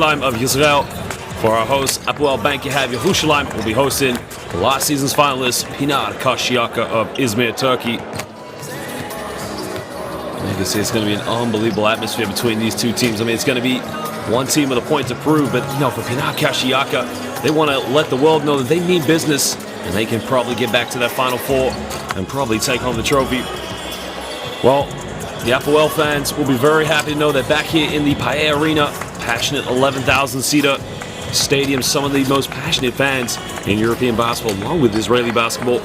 of Israel. For our host, Hapoel Yerushalayim will be hosting last season's finalist, Pinar Karsiyaka of Izmir, Turkey. You can see it's going to be an unbelievable atmosphere between these two teams. I mean, it's going to be one team with a point to prove, but for Pinar Karsiyaka, they want to let the world know that they mean business and they can probably get back to that Final Four and probably take home the trophy. Well, the Hapoel fans will be very happy to know that back here in the Pae Arena, passionate 11,000-seater stadium, some of the most passionate fans in European basketball, along with Israeli basketball.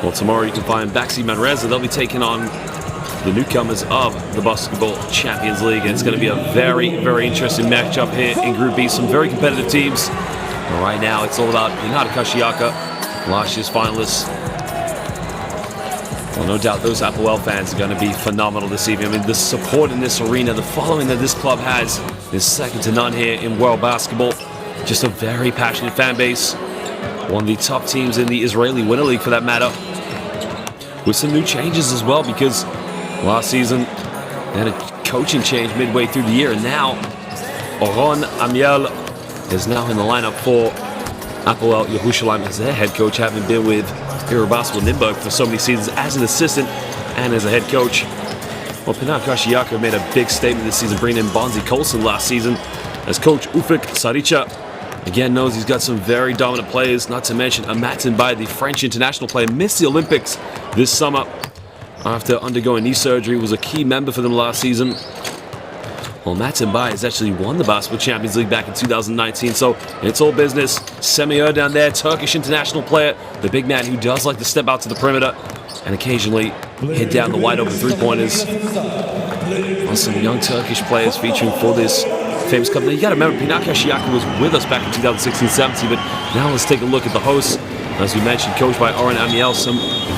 Well, tomorrow you can find Baxi Manresa. They'll be taking on the newcomers of the Basketball Champions League, and it's going to be a very, very interesting matchup here in Group B. Some very competitive teams. But right now, it's all about Pinar Karsiyaka, last year's finalists. Well, no doubt those Hapoel fans are going to be phenomenal this evening. I mean, the support in this arena, the following that this club has is second to none here in world basketball. Just a very passionate fan base. One of the top teams in the Israeli Winter League, for that matter. With some new changes as well, because last season they had a coaching change midway through the year, and now Oron Amiel is now in the lineup for Hapoel Yerushalayim as their head coach, having been with FIBA Basketball Nürnberg for so many seasons as an assistant and as a head coach. Well, Pinar Karsiyaka made a big statement this season, bringing in Bonzi Colson last season as coach. Ufik Saricha again knows he's got some very dominant players, not to mention Amatin Bay, the French international player, missed the Olympics this summer after undergoing knee surgery, was a key member for them last season. Well, Amatin Bay has actually won the Basketball Champions League back in 2019, so it's all business. Semih down there, Turkish international player, the big man who does like to step out to the perimeter and occasionally hit down the wide open three-pointers. Well, some young Turkish players featuring for this famous club. Now, you got to remember, Pinar Karsiyaka was with us back in 2016-17, but now let's take a look at the hosts. As we mentioned, coached by Oren Amiel, some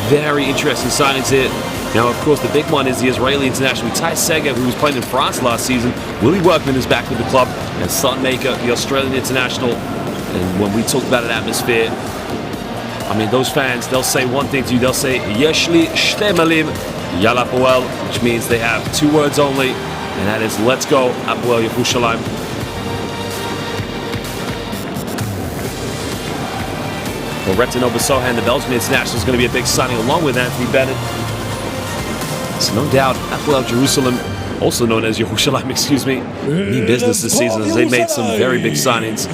very interesting signings here. Now, of course, the big one is the Israeli international Tai Segev, who was playing in France last season. Willie Workman is back with the club, and Sunmaker, the Australian international. And when we talk about an atmosphere, I mean, those fans, they'll say one thing to you. They'll say, Yeshli shte milim yal Hapoel, which means they have two words only, and that is, let's go, Hapoel Yerushalayim. Well, Retino Basohan, the Belgian international, is going to be a big signing, along with Anthony Bennett. So no doubt, Hapoel Jerusalem, also known as Yerushalayim, mean business this season, as they made some very big signings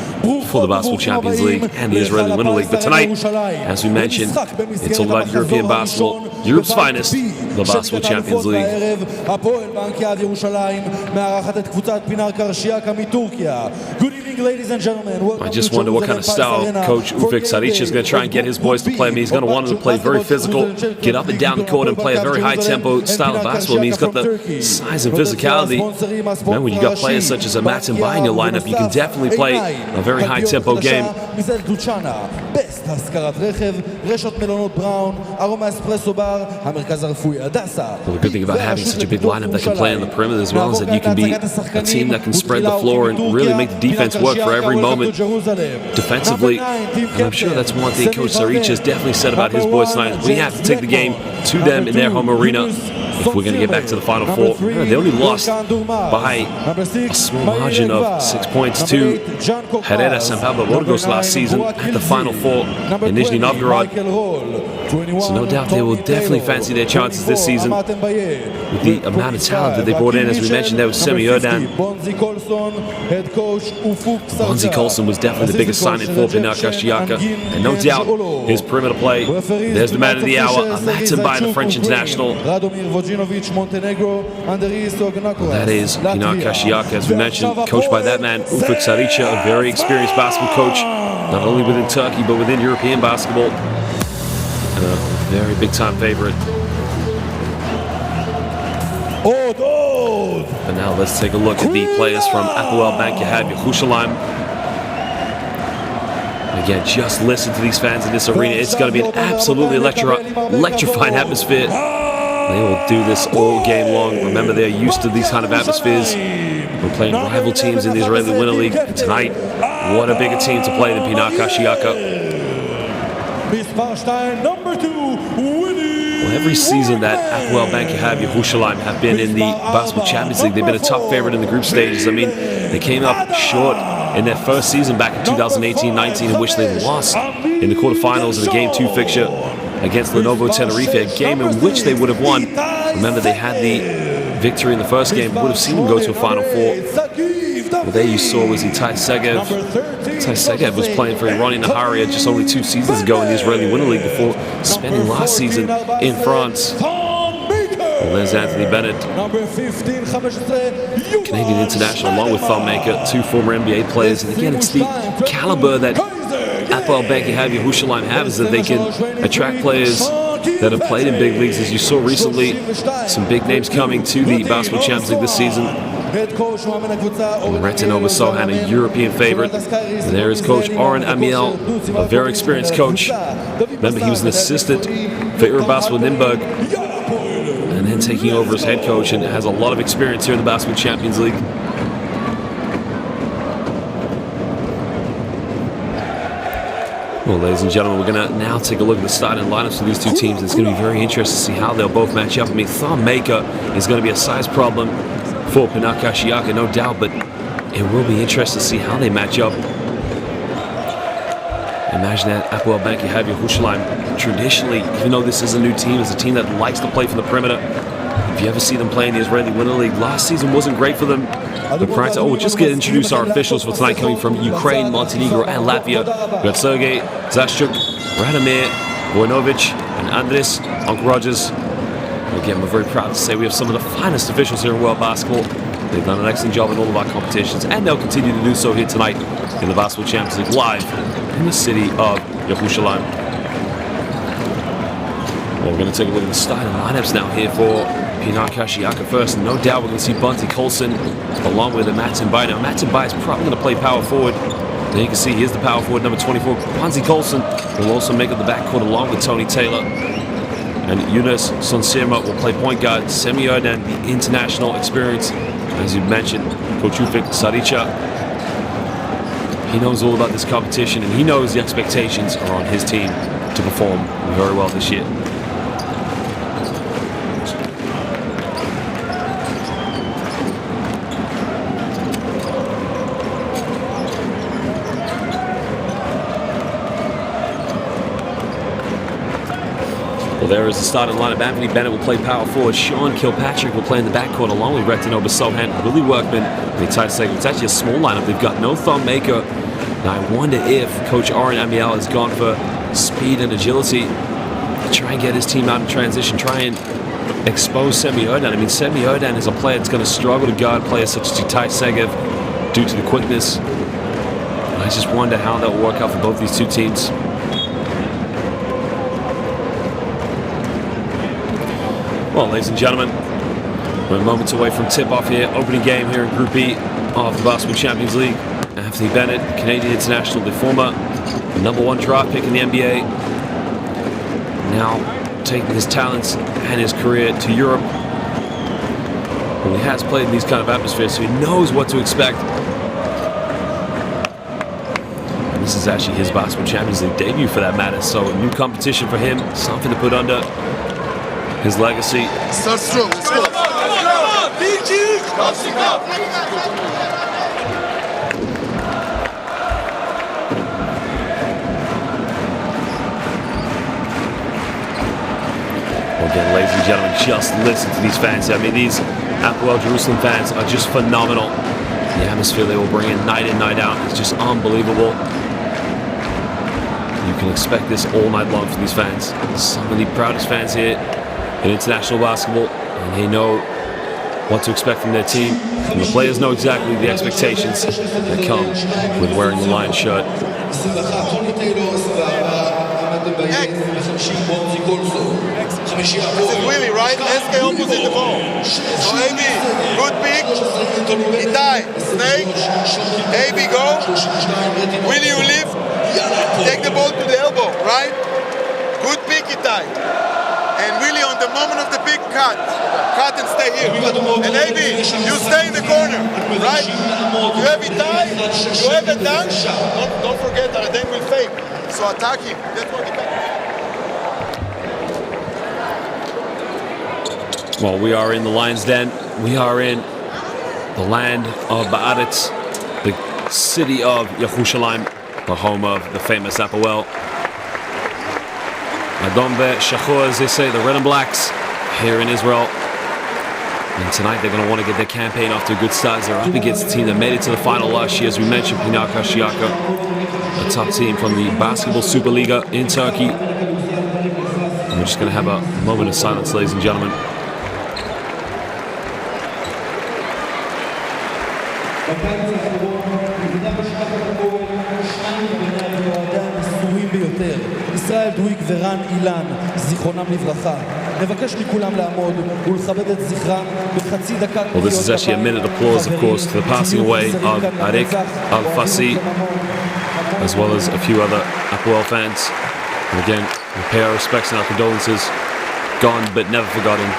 for the Basketball Champions League and the Israeli Winter League. But tonight, as we mentioned, it's all about European basketball, Europe's finest, the Basketball Champions League. Ladies and gentlemen, I just wonder what kind of style Coach Ufik Saricha is going to try and get his boys to play. I mean, he's going to want them to play very physical, get up and down the court and play a very high-tempo style of basketball. I mean, he's got the size and physicality. Man, when you got players such as Amatin Bay in your lineup, you can definitely play a very high-tempo game. Well, the good thing about having such a big lineup that can play on the perimeter as well is that you can be a team that can spread the floor and really make the defense work for every moment defensively. And I'm sure that's one thing Coach Saricha has definitely said about his boys tonight. We have to take the game to them in their home arena if we're going to get back to the Final Four. They only lost by a small margin of 6 points to Herrera San Pablo Burgos last season at the Final Four in Nizhny Novgorod. So no doubt they will definitely fancy their chances this season with the amount of talent that they brought in. As we mentioned, there was Semih Erdan. Bonzi Colson was definitely the biggest signing for Pinar Karsiyaka, and no doubt his perimeter play. There's the man of the hour, Amatin Bay, the French international. That is Pinar Karsiyaka, as we mentioned, coached by that man, Ufik Saricha, a very experienced basketball coach, not only within Turkey, but within European basketball. And a very big-time favorite. But now let's take a look at the players from Hapoel Yerushalayim. Again, just listen to these fans in this arena. It's going to be an absolutely electrifying atmosphere. They will do this all game long. Remember, they're used to these kind of atmospheres. We're playing rival teams in the Israeli Winter League. And tonight, what a bigger team to play than Pinar Karsiyaka. Number 2, winning Well, every season that Hapoel Yerushalayim have been in the Basketball Champions League, they've been a top favorite in the group stages. I mean, they came up short in their first season back in 2018-19, in which they lost in the quarterfinals of the Game 2 fixture against Lenovo Tenerife, a game in which they would have won. Remember, they had the victory in the first game, would have seen them go to a Final Four. Well, there you saw was Itai Segev. Itai Segev was playing for Irani Naharia just only 2 seasons ago in the Israeli Winter League before spending last season in France. Well, there's Anthony Bennett, Canadian international, along with Thumbmaker, 2 former NBA players. And again, it's the caliber that Hapoel Yerushalayim have, is that they can attract players that have played in big leagues. As you saw recently, some big names coming to the Basketball Champions League this season. Retinoba Sohan, a European favorite. And there is Coach Oren Amiel, a very experienced coach. Remember, he was an assistant for FIBA Basketball Nürnberg, and then taking over as head coach, and has a lot of experience here in the Basketball Champions League. Well, ladies and gentlemen, we're going to now take a look at the starting lineups for these two teams. It's going to be very interesting to see how they'll both match up. I mean, Thumb Maker is going to be a size problem for Pinar Karsiyaka, no doubt, but it will be interesting to see how they match up. Imagine that Hapoel Yerushalayim, traditionally, even though this is a new team, is a team that likes to play from the perimeter. If you ever see them play in the Israeli Winter League, last season wasn't great for them. But prior to, we'll just introduce our officials for tonight, coming from Ukraine, Montenegro, and Latvia. We got Sergei Zashchuk, Radomir Vojnovic, and Andris Uncle Rogers. Again, we're very proud to say we have some of the finest officials here in world basketball. They've done an excellent job in all of our competitions, and they'll continue to do so here tonight in the Basketball Champions League, live in the city of Yerushalayim. Well, we're going to take a look at the starting lineups now here for Pinar Karsiyaka first. And no doubt we're going to see Bunty Colson along with Matin Bai. Now, Matin Bai is probably going to play power forward. There you can see here's the power forward, number 24. Bunty Colson will also make up the backcourt along with Tony Taylor. And Yunus Sonsirma will play point guard. Semi Erdan, the international experience, as you mentioned, Coach Ufik Saricha. He knows all about this competition, and he knows the expectations are on his team to perform very well this year. Well, there is the starting lineup. Anthony Bennett will play power forward. Sean Kilpatrick will play in the backcourt along with Retinoba Sohan, Willie Workman, and Itai Segev. It's actually a small lineup. They've got no Thumb Maker. Now, I wonder if Coach Oren Amiel has gone for speed and agility to try and get his team out in transition, try and expose Semi Erdan. I mean, Semi Erdan is a player that's going to struggle to guard players such as Itai Segev due to the quickness. I just wonder how that will work out for both these two teams. Well, ladies and gentlemen, we're moments away from tip-off here. Opening game here in Group E of the Basketball Champions League. Anthony Bennett, Canadian international, the former #1 draft pick in the NBA. Now taking his talents and his career to Europe. Well, he has played in these kind of atmospheres, so he knows what to expect. And this is actually his Basketball Champions League debut, for that matter. So a new competition for him, something to put under his legacy. Start strong, let's go. Well, again, ladies and gentlemen, just listen to these fans. I mean, these Hapoel Jerusalem fans are just phenomenal. The atmosphere they will bring in, night out, is just unbelievable. You can expect this all night long from these fans. Some of the proudest fans here in international basketball, and they know what to expect from their team, and the players know exactly the expectations that come with wearing the Lion shirt. This is Willie, right? SK opposite the ball. So AB, good pick. Itai, snake. AB, go. Willie, you lift. Take the ball to the elbow, right? Good pick, Itai. And Willie, on the moment of the big cut and stay here. And AB, you stay in the corner, right? You have Itai, you have a dunk. Don't forget that then will fake. So attack him. That's what he can. Well, we are in the Lion's Den. We are in the land of Ba'aretz, the city of Yerushalayim, the home of the famous Hapoel. Adom ve'Shachor, as they say, the red and blacks here in Israel. And tonight they're going to want to get their campaign off to a good start. They're up against a team that made it to the final last year, as we mentioned, Pinar Karsiyaka, a top team from the Basketball Superliga in Turkey. And we're just going to have a moment of silence, ladies and gentlemen. ישראל דוויק ורן אילן, זיכרונם לברכה. נבקש מכולם לעמוד ולכבד את זכרם בחצי דקה. Well, this is actually a minute applause, of course, to the passing away of Arik Al-Fassi, as well as a few other Hapoel fans. And again, we pay our respects and our condolences. Gone but never forgotten.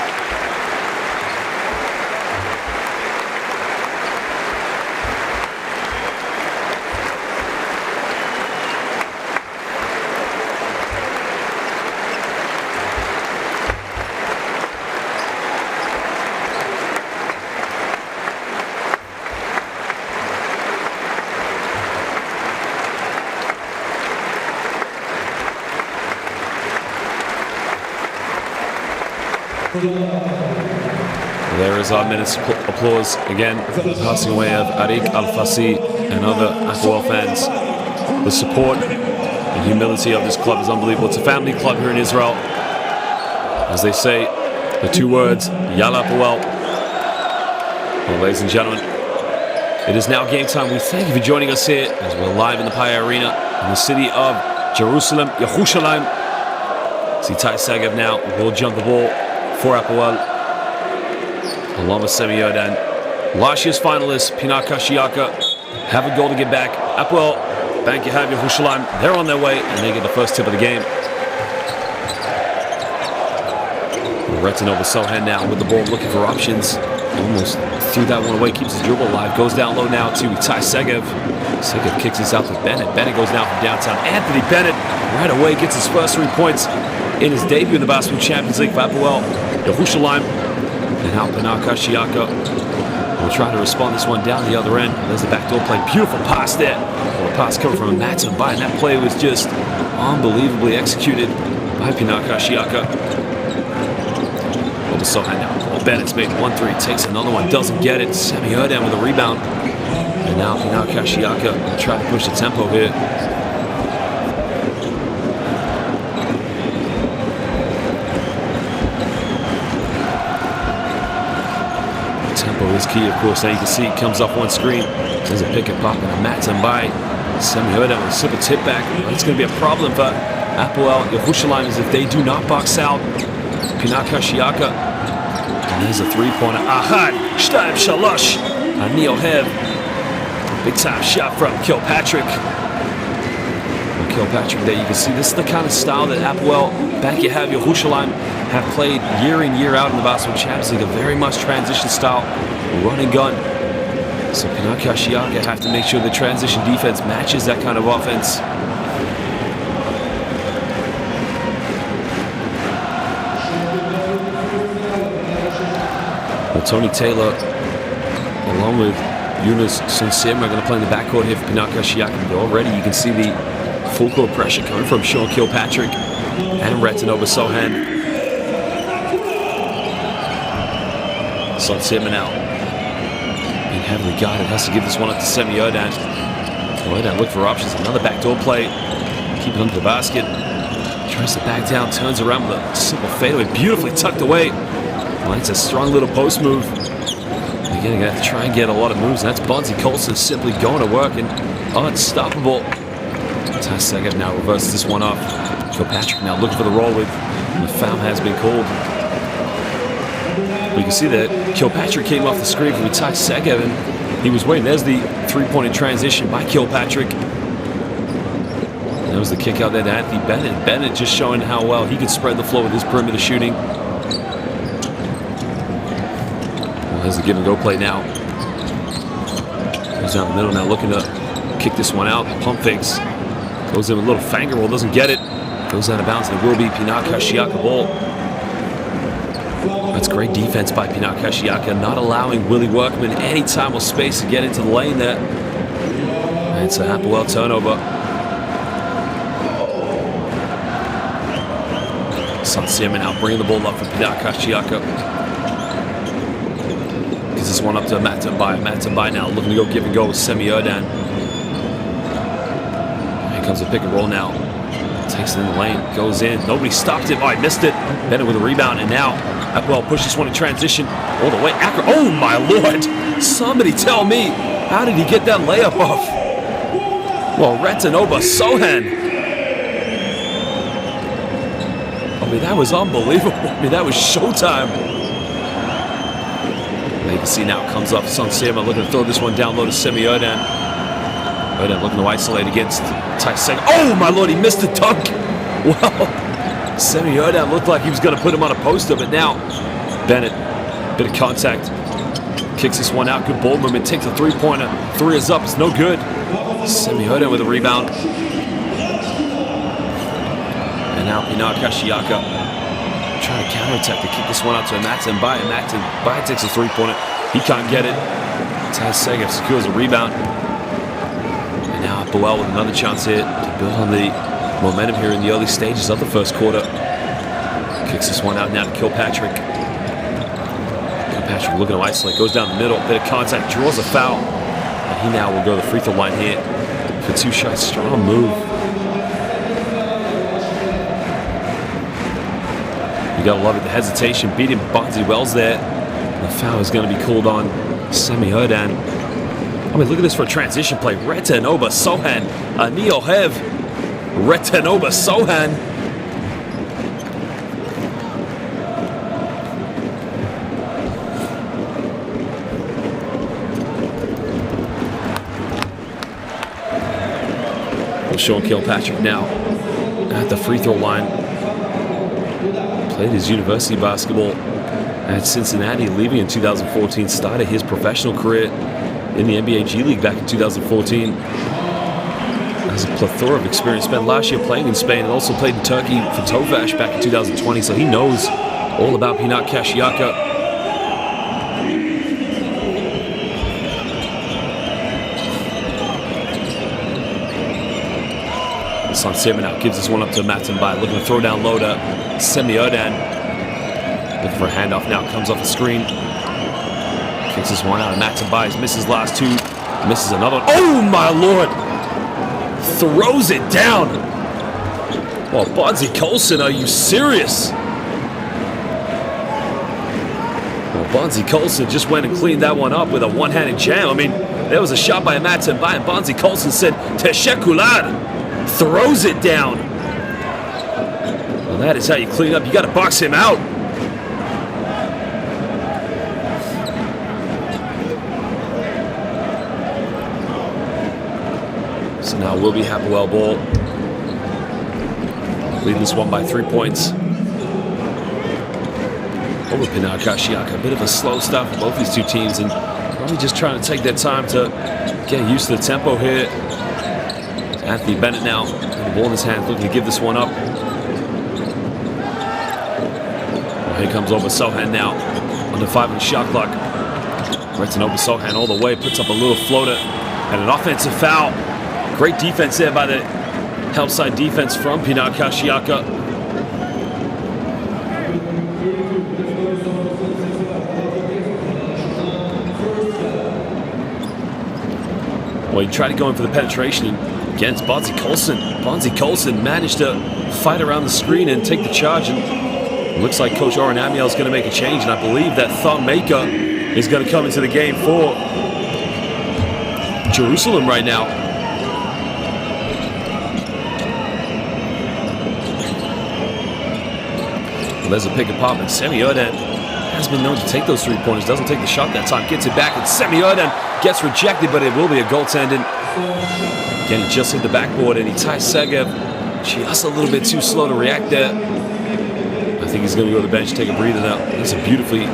There is our minute's applause again for the passing away of Arik Al-Fassi and other Hapoel fans. The support and humility of this club is unbelievable. It's a family club here in Israel. As they say, the two words, Yalla Hapoel. Well, ladies and gentlemen, it is now game time. We thank you for joining us here as we're live in the Paya Arena in the city of Jerusalem, Yerushalayim. Itai Segev now will jump the ball for Hapoel, along with Semi Yodan. Last year's finalists, Pinar Karsiyaka, have a goal to get back. Hapoel, Bank Yehav Yerushalayim, they're on their way, and they get the first tip of the game. Retin over Sohan now with the ball, looking for options. Almost threw that one away, keeps his dribble alive. Goes down low now to Itai Segev. Segev kicks this out to Bennett. Bennett goes down from downtown. Anthony Bennett right away gets his first 3 points in his debut in the Basketball Champions League for Hapoel Yerushalayim. And now Pinar Karsiyaka will try to respond this one down the other end. There's the backdoor play. Beautiful pass there. Well, a pass coming from Matt by, and that play was just unbelievably executed by Pinar Karsiyaka. Over Sohan now. Well, Bennett's made 1-3, takes another one, doesn't get it. Semi Yodan with a rebound. And now Pinar Karsiyaka will try to push the tempo here. Tempo is key, of course. Now you can see it comes off one screen. There's a pick and pop and a Matt by. Semi Yodan with a super tip back. It's going to be a problem for Hapoel Yerushalayim is if they do not box out Pinar Karsiyaka. And there's a three-pointer. Ahad, Shtayim Shalosh. Ani Ohev. Big time shot from Kilpatrick. Kilpatrick there, you can see this is the kind of style that Hapoel, Bank Yehav Yerushalayim, have played year in, year out in the Basketball Champions League. A very much transition style, run and gun. So Pinar Karsiyaka have to make sure the transition defense matches that kind of offense. Well, Tony Taylor, along with Yunus Sunsim, are going to play in the backcourt here for Pinar Karsiyaka. But already you can see the full court pressure coming from Sean Kilpatrick and Retin over Sohan. Sunsim now being heavily guarded, has to give this one up to Semi Yodan. Yodan look for options, another backdoor play. Keep it under the basket. Tries to back down, turns around with a simple fadeaway, beautifully tucked away. Well, it's a strong little post move. Again, you're going to have to try and get a lot of moves, and that's Bonzi Colson simply going to work and unstoppable. Itai Segev now reverses this one off. Kilpatrick now looking for the roll with, and the foul has been called. But you can see that Kilpatrick came off the screen from Itai Segev, and he was waiting. There's the three-point in transition by Kilpatrick. And there was the kick out there to Anthony Bennett. Bennett just showing how well he could spread the floor with his perimeter shooting. Well, there's the give-and-go play now. Goes down the middle now, looking to kick this one out. Pump fakes. Goes in with a little finger roll, doesn't get it. Goes out of bounds, and it will be Pinar Karsiyaka ball. It's great defense by Pinar Karsiyaka, not allowing Willie Workman any time or space to get into the lane there. And it's a Hapoel turnover. Sansima now bringing the ball up for Pinar Karsiyaka. Gives this one up to Matt Tambai. Matt Tambai now looking to go give and go with Semi Erdan. Here comes a pick and roll now. Takes it in the lane, goes in. Nobody stopped it. Oh, I missed it. Bennett with a rebound, and now Hapoel pushes this one in transition all the way. Oh my lord! Somebody tell me, how did he get that layup off? Well, Retanoba Sohan. I mean, that was unbelievable. I mean, that was showtime. You can see now comes up Sansima looking to throw this one down low to Semi Erdan. Erdan looking to isolate against Taisega. Oh my lord, he missed the dunk. Well, Semi Erdan looked like he was going to put him on a poster, but now Bennett, bit of contact, kicks this one out. Good ball movement, takes a three-pointer. Three is up, it's no good. Semi Erdan with a rebound. And now Pinar Karsiyaka trying to counterattack to kick this one out to Matt Tambai. And Matt Tambai takes a three-pointer. He can't get it. Taisega secures a rebound. And now Hapoel with another chance here to build on the momentum here in the early stages of the first quarter. Kicks this one out now to Kilpatrick. Kilpatrick looking to isolate, goes down the middle, bit of contact, draws a foul. And he now will go to the free throw line here for two shots. Strong move. You gotta love it, the hesitation, beating Bonzi Wells there. The foul is gonna be called on Semi Erdan. I mean, look at this for a transition play. Retanoba Sohan, Ani Ohev. Retanoba Sohan. Well, Sean Kilpatrick now at the free throw line. Played his university basketball at Cincinnati, leaving in 2014. Started his professional career in the NBA G League back in 2014. Has a plethora of experience. Spent last year playing in Spain and also played in Turkey for Tofaş back in 2020. So he knows all about Pinar Karsiyaka. Sansima now gives this one up to Matt Tambai, looking to throw down low to Semi Erdan. Looking for a handoff now, comes off the screen. Kicks this one out, and Matt Tambai misses last two. Misses another one. Oh my lord! Throws it down! Well, Bonzi Colson, are you serious? Well, Bonzi Colson just went and cleaned that one up with a one-handed jam. I mean, there was a shot by Matt Tambai, and Bonzi Colson said, Teşekkürler. Throws it down. Well, that is how you clean up. You got to box him out. So now will be Hapoel ball. Leading this one by 3 points. Over Pinar Karsiyaka. A bit of a slow start for both these two teams, and probably just trying to take their time to get used to the tempo here. Anthony Bennett now with the ball in his hand, looking to give this one up. Well, here comes Oba Sohan now, under 5 on the shot clock. Retanoba Sohan all the way, puts up a little floater, and an offensive foul. Great defense there by the help side defense from Pinar Karsiyaka. Well, he tried to go in for the penetration against Bonzi Colson. Bonzi Colson managed to fight around the screen and take the charge. And it looks like Coach Oren Amiel is going to make a change. And I believe that Thon Maker is going to come into the game for Jerusalem right now. Well, there's a pick and pop, and Semi Erdan has been known to take those three-pointers. Doesn't take the shot that time. Gets it back, and Semi Erdan gets rejected, but it will be a goaltending. Again, he just hit the backboard, and he ties Segev just a little bit too slow to react there. I think he's going to go to the bench, take a breather now. That's a beautifully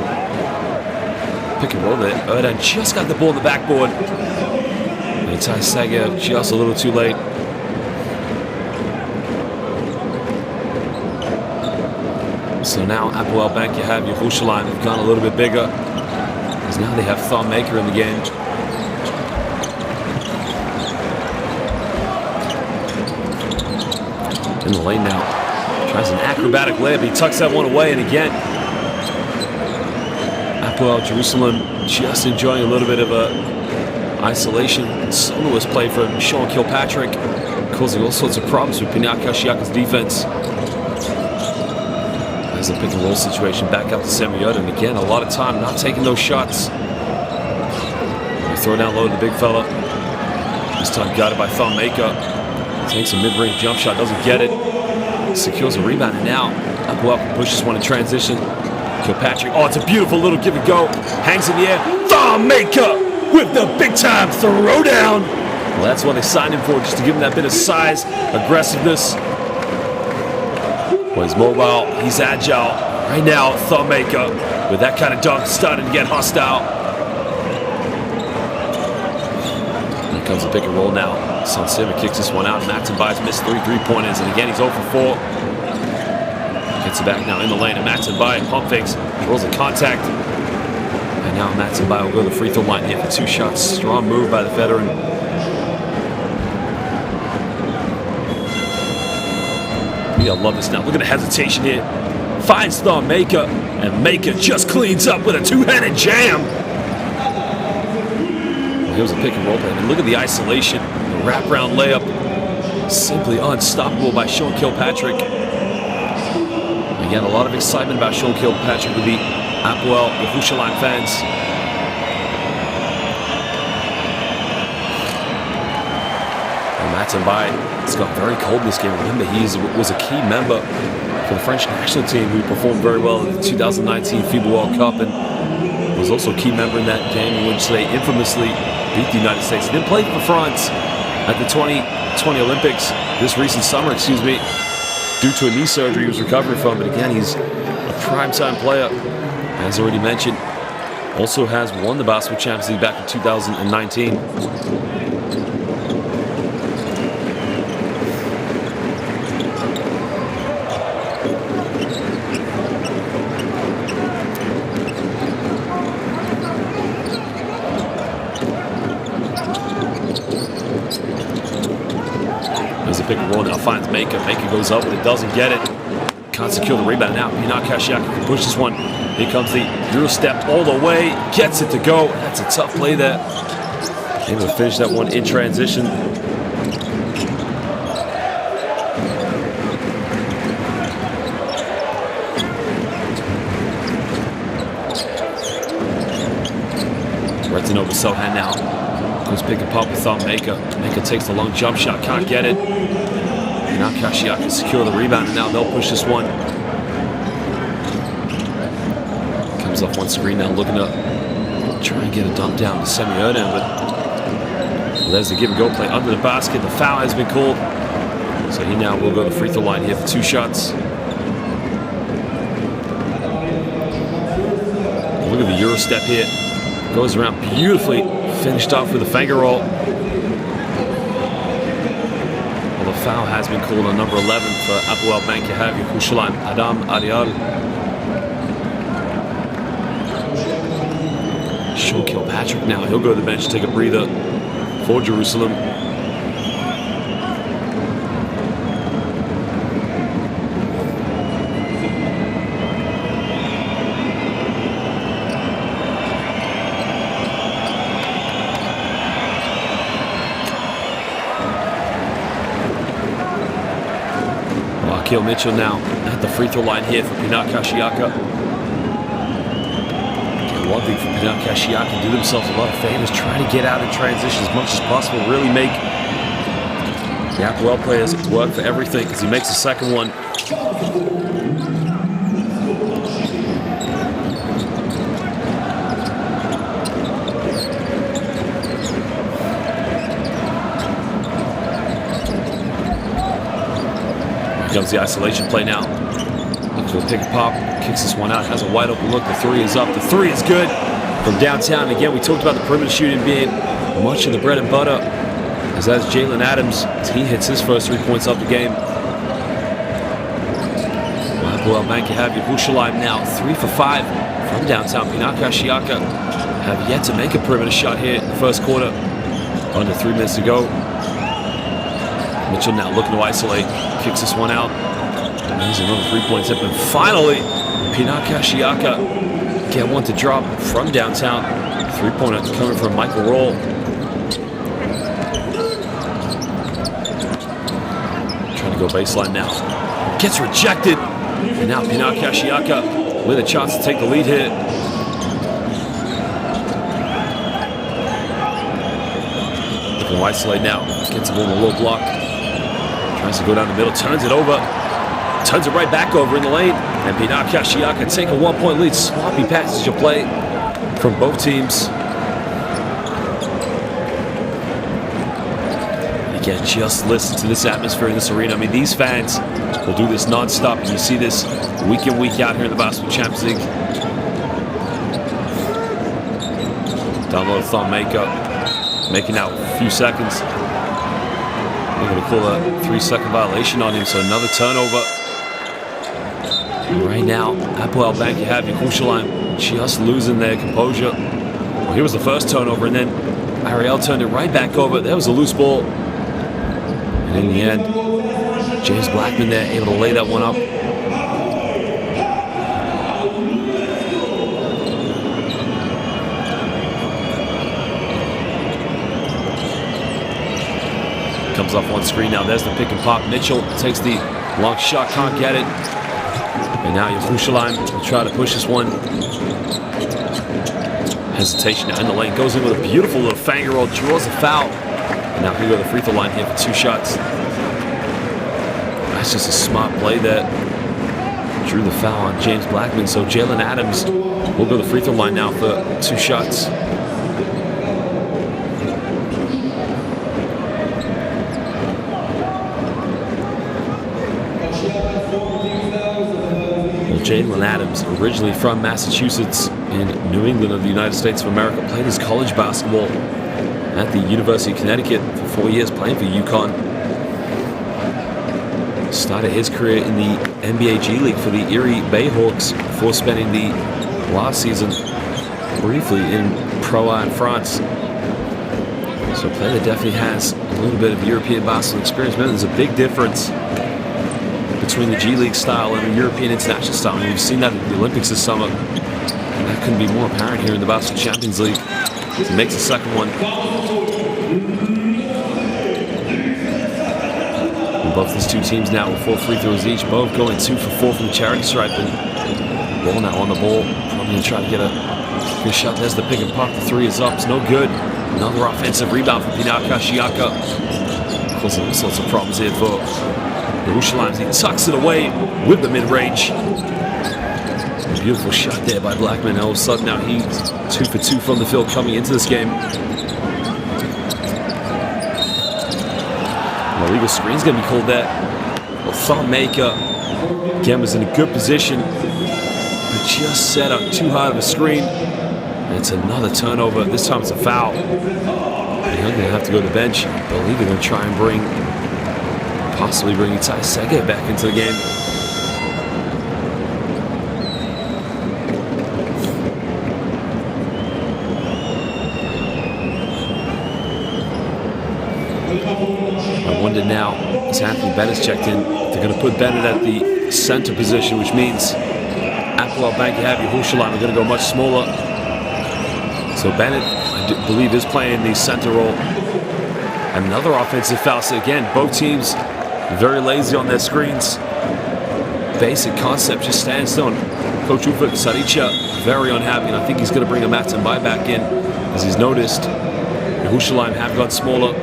pick and roll there. Erdan just got the ball in the backboard. And he ties Segev just a little too late. So now Hapoel Yerushalayim have gone a little bit bigger, because now they have Thon Maker in the game. In the lane now. Tries an acrobatic layup. He tucks that one away, and again, Hapoel Jerusalem just enjoying a little bit of a isolation soloist play from Sean Kilpatrick, causing all sorts of problems with Pinar Karsiyaka's defense. There's a pick and roll situation back up to Semioda, and again, a lot of time not taking those shots. They throw down low to the big fella. This time guided by Thon Maker. Takes a mid-range jump shot, doesn't get it. Secures a rebound, and now Hapoel pushes one in transition. Kilpatrick, oh, it's a beautiful little give and go. Hangs in the air. Thon Maker with the big-time throwdown. Well, that's what they signed him for, just to give him that bit of size, aggressiveness. Well, he's mobile, he's agile. Right now, Thon Maker, with that kind of dunk, starting to get hostile. Here comes the pick and roll now. Son Simon kicks this one out. Max and Bias missed 3 3-pointers, and again, he's 0 for 4. Gets it back now in the lane, and Max and Bias pump fakes, draws the contact. And now Max and Bias will go to the free throw line here for 2 shots. Strong move by the veteran. You gotta love this now. Look at the hesitation here. Finds Thon Maker, and Maker just cleans up with a 2-handed jam. Well, here's a pick and roll play. I mean, look at the isolation, the wraparound layup. Simply unstoppable by Sean Kilpatrick. Again, a lot of excitement about Sean Kilpatrick with the Hapoel Yerushalayim fans. It's got very cold in this game. Remember, he was a key member for the French national team who performed very well in the 2019 FIBA World Cup, and was also a key member in that game in which they infamously beat the United States. He didn't play for France at the 2020 Olympics this recent summer, due to a knee surgery he was recovering from. But again, he's a prime-time player, as already mentioned. Also has won the Basketball Champions League back in 2019. There's a pick and roll now, finds Maker. Maker goes up, but it doesn't get it. Can't secure the rebound now. Pinar Karsiyaka can push this one. Here comes the Euro step all the way. Gets it to go. That's a tough play there. Able to finish that one in transition. Over Sohan now. Goes pick and pop with Thon Maker. Maker takes the long jump shot, can't get it. Now Karsiyaka can secure the rebound, and now they'll push this one. Comes off one screen now, looking to try and get a dump down to Semioda, but there's the give and go play under the basket. The foul has been called, so he now will go to the free throw line here for 2 shots. Look at the Euro step here. Goes around beautifully, finished off with a finger roll. Well, the foul has been called on number 11 for Hapoel Yerushalayim, Adam Ariel. Sean Kilpatrick now, he'll go to the bench, take a breather for Jerusalem. Mitchell now at the free throw line here for Pinar Karsiyaka. One thing for Pinar Karsiyaka, do themselves a lot of favors, try to get out in transition as much as possible, really make the Hapoel players work for everything, because he makes the second one. Comes the isolation play now. Looks to a pick and pop, kicks this one out, has a wide open look. The 3 is up. The 3 is good from downtown. And again, we talked about the perimeter shooting being much of the bread and butter, as Jalen Adams, he hits his first 3 points of the game. Well, Hapoel Yerushalayim now 3 for 5 from downtown. Pinar Karsiyaka have yet to make a perimeter shot here in the first quarter. Under 3 minutes to go. Mitchell now looking to isolate. Kicks this one out. And there's another 3-point tip. And finally, Pinar Karsiyaka get one to drop from downtown. 3-pointer coming from Michael Roll. Trying to go baseline now. Gets rejected. And now Pinar Karsiyaka with a chance to take the lead here. Looking to isolate now. Gets the ball in a low block. Tries to go down the middle. Turns it over. Turns it right back over in the lane. And Pinar Karsiyaka take a 1-point lead. Sloppy passage of play from both teams. Again, just listen to this atmosphere in this arena. I mean, these fans will do this non-stop. And you see this week in, week out here in the Basketball Champions League. Down low, thumb makeup. Making out a few seconds. They're going to call a 3-second violation on him, so another turnover. And right now, Hapoel Yerushalayim just losing their composure. Well, here was the first turnover, and then Ariel turned it right back over. There was a loose ball. And in the end, James Blackman there able to lay that one up. Comes off one screen now. There's the pick and pop. Mitchell takes the long shot, can't get it. And now Yerushalayim will try to push this one. Hesitation in the lane. Goes in with a beautiful little finger roll, draws a foul. And now he'll go to the free throw line here for 2 shots. That's just a smart play there. Drew the foul on James Blackman. So Jalen Adams will go to the free throw line now for 2 shots. Jalen Adams, originally from Massachusetts in New England of the United States of America, played his college basketball at the University of Connecticut for 4 years, playing for UConn. Started his career in the NBA G League for the Erie Bayhawks before spending the last season briefly in Pro A in France. So a player that definitely has a little bit of European basketball experience. Man, there's a big difference between the G League style and the European international style. I mean, we've seen that at the Olympics this summer. And that couldn't be more apparent here in the Basketball Champions League. He makes the second one. And both these 2 teams now with 4 free throws each. Both going 2 for 4 from the charity stripe. And ball now on the ball. Probably going to try to get a good shot. There's the pick and pop. The 3 is up. It's no good. Another offensive rebound from Pinar Karsiyaka. Causing all sorts of problems here for Yerushalayim. He tucks it away with the mid-range. Beautiful shot there by Blackman. All of a sudden now he's 2 for 2 from the field coming into this game. Illegal screen's going to be called there. Well, thumb maker again was in a good position, but just set up too hard of a screen. And it's another turnover. This time it's a foul. And they're going to have to go to the bench. I believe they're going to try and possibly bring Itai Sege back into the game. I wonder now, as Anthony Bennett's checked in, they're going to put Bennett at the center position, which means Hapoel Yerushalayim are going to go much smaller. So Bennett, I believe, is playing the center role. Another offensive foul. So again, both teams very lazy on their screens. Basic concept, just stand still. Coach Ufuk Saricha very unhappy, and I think he's going to bring a Matin Bai back in, as he's noticed Yerushalayim have gone smaller.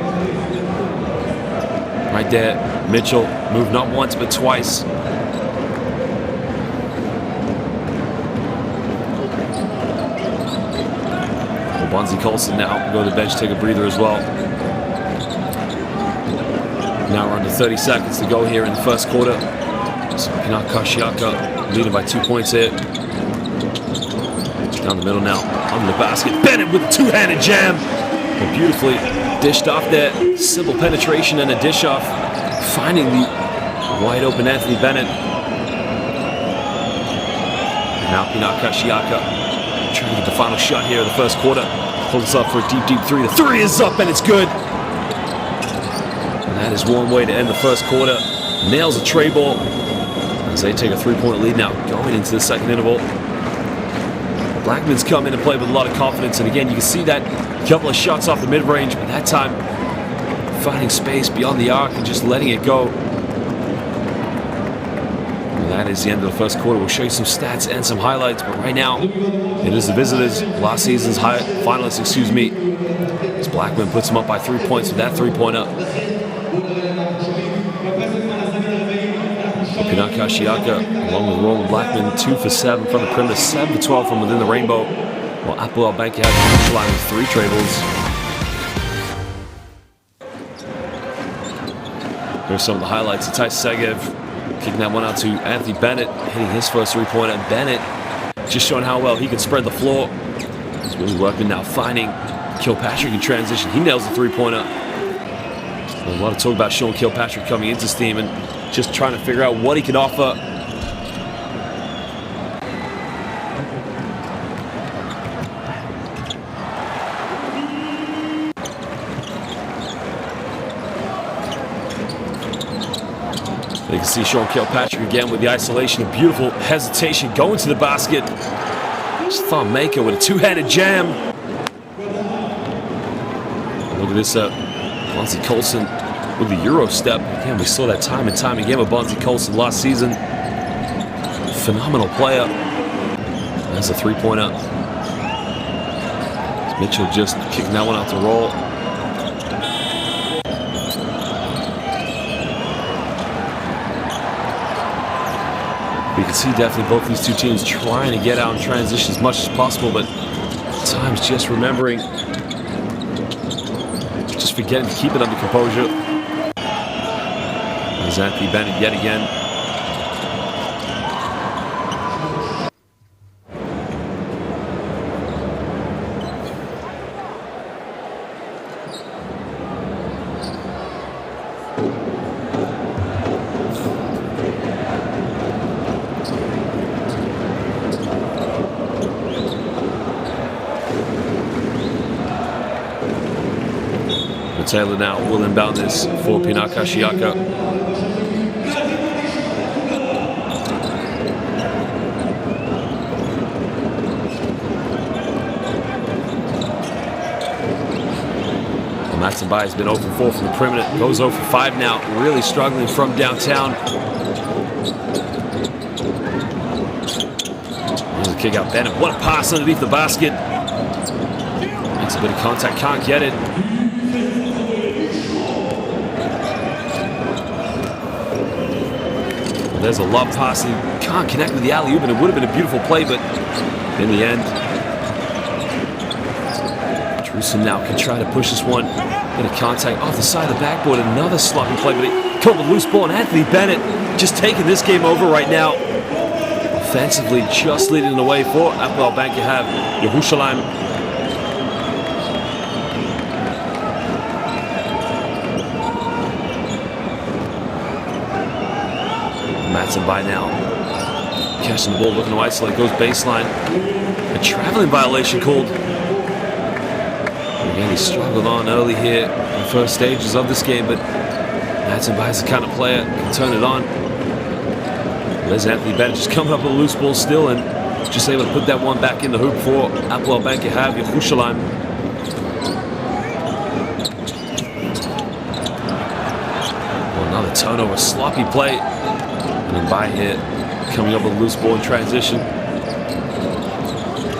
Right there, Mitchell moved not once but twice. Bonzi Colson now go to the bench, take a breather as well. Now we're under 30 seconds to go here in the first quarter. So Pinar Karsiyaka leading by 2 points here. Down the middle now, under the basket. Bennett with a 2-handed jam. But beautifully dished off there. Simple penetration and a dish off. Finding the wide open Anthony Bennett. Now Pinar Karsiyaka trying to get the final shot here in the first quarter. Pulls up for a deep three. The three is up and it's good. And that is one way to end the first quarter. Nails a tray ball as they take a three-point lead now going into the second interval. Blackman's come in and played with a lot of confidence, and again you can see that couple of shots off the mid-range, but that time finding space beyond the arc and just letting it go. And that is the end of the first quarter. We'll show you some stats and some highlights, but right now it is the visitors, last season's finalists, as Blackman puts them up by 3 points with that three-pointer. Pinar Karsiyaka, along with Roland Blackman, 2 for 7 from the perimeter, 7 for 12 from within the rainbow. While Hapoel Bank had the line with 3 triples. Here's some of the highlights. Itai Segev kicking that one out to Anthony Bennett, hitting his first three-pointer. Bennett just showing how well he can spread the floor. He's really working now, finding Kilpatrick in transition. He nails the three-pointer. A lot of talk about Sean Kilpatrick coming into Steam and just trying to figure out what he can offer. You can see Sean Kilpatrick again with the isolation, a beautiful hesitation, going to the basket. Just thumb maker with a two-handed jam. Look at this, Bonzi Colson with the Euro step. Again, we saw that time and time again with Bonzi Colson last season. Phenomenal player. There's a three-pointer. Mitchell just kicking that one out to roll. You can see definitely both these two teams trying to get out in transition as much as possible, but at times just remembering, just forgetting to keep it under composure. There's Anthony Bennett yet again. Taylor now will inbound this for Pinar Karsiyaka. Matsubai has been 0 for 4 from the perimeter, goes 0 for 5 now, really struggling from downtown. There's a kick out Bennett, what a pass underneath the basket. Makes a bit of contact, can't get it. There's a lob pass, and he can't connect with the alley-oop, and it would have been a beautiful play, but in the end, Jerusalem now can try to push this one. Bit of contact off the side of the backboard, another sloppy play, but it caught with a loose ball, and Anthony Bennett just taking this game over right now. Offensively, just leading the way for Hapoel Bank Yahav Yerushalayim. Matson by now, catching the ball, looking to isolate, goes baseline. A traveling violation called. Again, he struggled on early here in the first stages of this game, but Matson by is the kind of player who can turn it on. There's Anthony Bennett just coming up with a loose ball still and just able to put that one back in the hoop for Hapoel Bank Yahav Yerushalayim. Another turnover, sloppy play. And then by here, coming up with a loose ball in transition.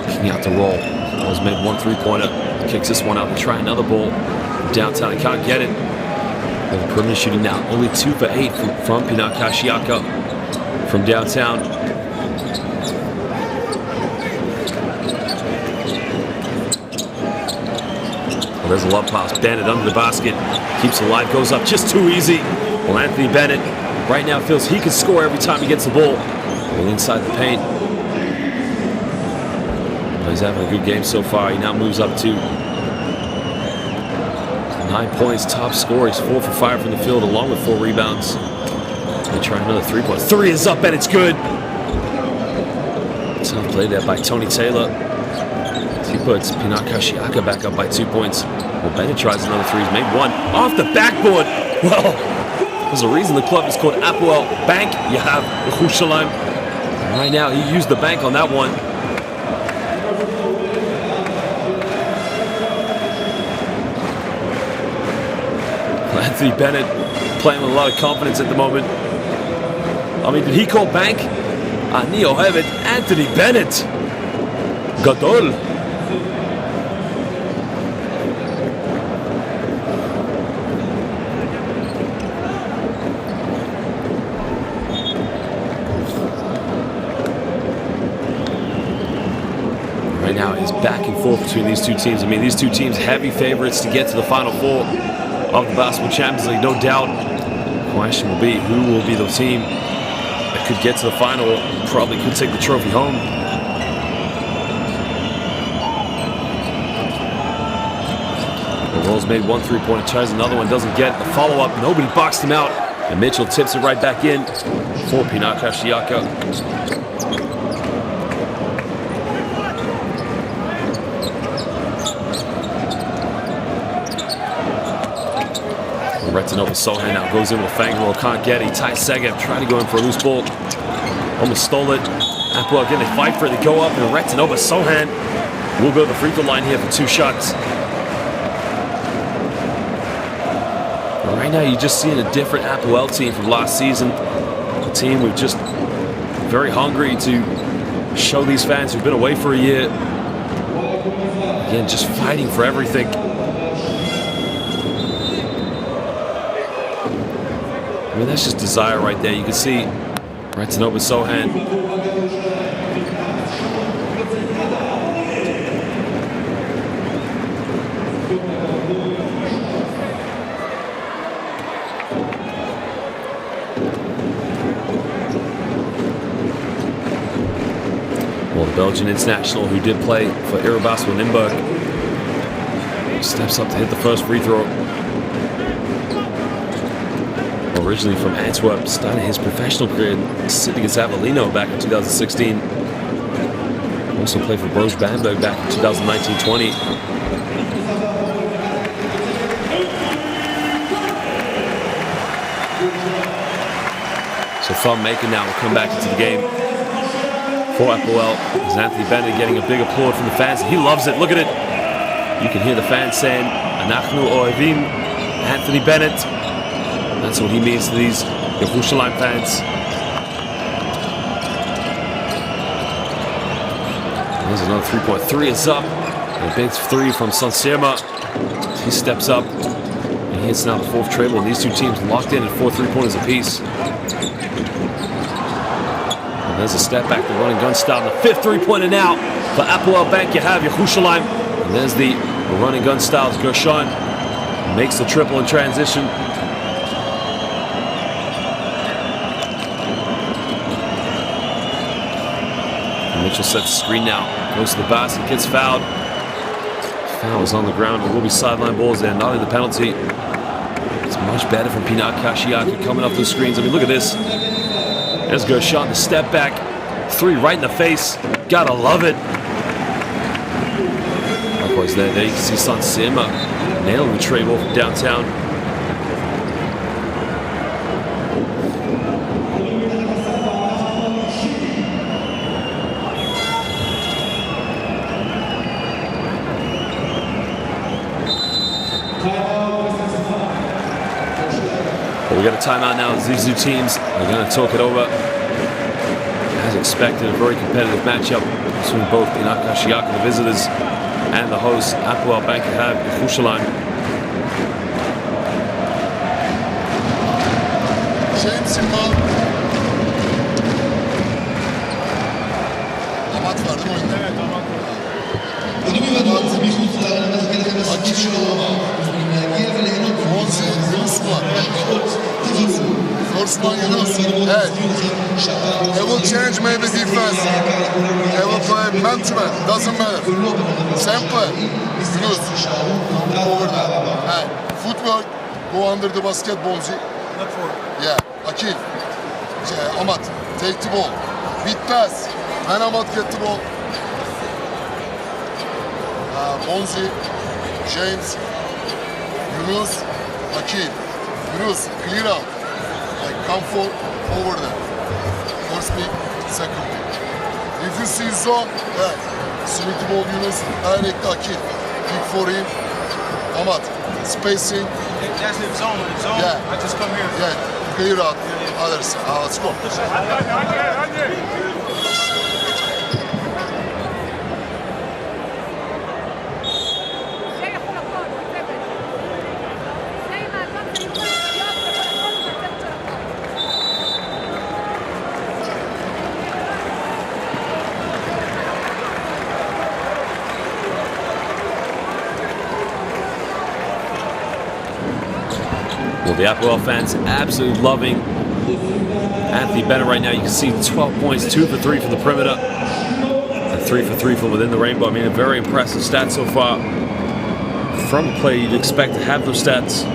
Kicking out the roll. Ball's made 1 3-pointer. Kicks this one out and try another ball. Downtown, he can't get it. And the perimeter shooting now. Only 2 for 8 from Pinar Karsiyaka from downtown. Well, there's a love pass. Bennett under the basket. Keeps it alive, goes up just too easy. Well, Anthony Bennett right now feels he can score every time he gets the ball. Well, inside the paint. Well, he's having a good game so far. He now moves up to 9 points, top scorer. He's 4 for 5 from the field, along with 4 rebounds. They try another 3-point. 3 is up and it's good. Tough play there by Tony Taylor. He puts Pinar Karsiyaka back up by 2 points. Well, Bennett tries another three. He's made one. Off the backboard. Well, there's a reason the club is called Hapoel Bank. You have Yerushalayim. Right now, he used the bank on that one. Anthony Bennett playing with a lot of confidence at the moment. I mean, did he call bank? Ani ohevet Anthony Bennett. Gadol. Right now, it's back and forth between these two teams. I mean, these two teams heavy favorites to get to the Final Four of the Basketball Champions League, no doubt. The question will be, who will be the team that could get to the final, probably could take the trophy home. The Rolls made one three-pointer, tries another one, doesn't get the follow-up. Nobody boxed him out, and Mitchell tips it right back in for Pinar Karsiyaka. Retinova Sohan now goes in with Fangirl, can't get it. Ty Segev trying to go in for a loose ball. Almost stole it. Hapoel again, they fight for it, they go up, and Retinova Sohan will go to the free throw line here for 2 shots. But right now, you're just seeing a different Hapoel team from last season. A team who's just very hungry to show these fans who've been away for a year. Again, just fighting for everything. I mean, that's just desire right there. You can see Retinova Sohan. Well, the Belgian international who did play for FIBA Basketball Nürnberg steps up to hit the first free throw. Originally from Antwerp, started his professional career sitting against Avellino back in 2016. Also played for Bruges Bamberg back in 2019-20. So thumb making now will come back into the game for Hapoel. As Anthony Bennett getting a big applaud from the fans. He loves it. Look at it. You can hear the fans saying, "Anachnu oevim Anthony Bennett." That's what he means to these Yerushalayim fans. There's another three-point. Three is up. And a big three from Sansirma. He steps up. And he hits now the 4th trade ball. These two teams locked in at 4 3-pointers apiece. And there's a step back, the run and gun style. The 5th three-pointer now for Hapoel Bank. You have Yerushalayim. And there's the run and gun style. Gershon makes the triple in transition. Mitchell sets the screen now, goes to the basket, gets fouled. Foul is on the ground, it will be sideline balls there, not in the penalty. It's much better from Pinar Karsiyaka coming up the screens. I mean, look at this. There's Gershon, the step back, 3 right in the face. Gotta love it. Likewise there you can see Sansirma nailing the trade ball from downtown. We got a timeout now as these two teams are going to talk it over. As expected, a very competitive matchup between both Pinar Karsiyaka, the visitors, and the hosts, Hapoel Bank Yerushalayim. First one, hey, they will change maybe defense. They will play man-to-man, doesn't matter. Same play, use. Over there. Hey, footwork, go under the basketball. Not for. Yeah, Akil. Amat, take the ball. Beat pass. Man Ahmad get the ball. Bonzi, James, Yunus, Akil. Yunus, clear out. Like come over there. First pick, second pick. If you see zone, swing the ball Yunus, direct Akil. Pick for him. Ahmad, spacing. That's the zone. Yeah. I just come here. Yeah, clear out. Others. Let's go. Well, the Hapoel fans absolutely loving Anthony Bennett right now. You can see 12 points, 2 for 3 from the perimeter, and 3 for 3 from within the rainbow. I mean, a very impressive stat so far from a player you'd expect to have those stats.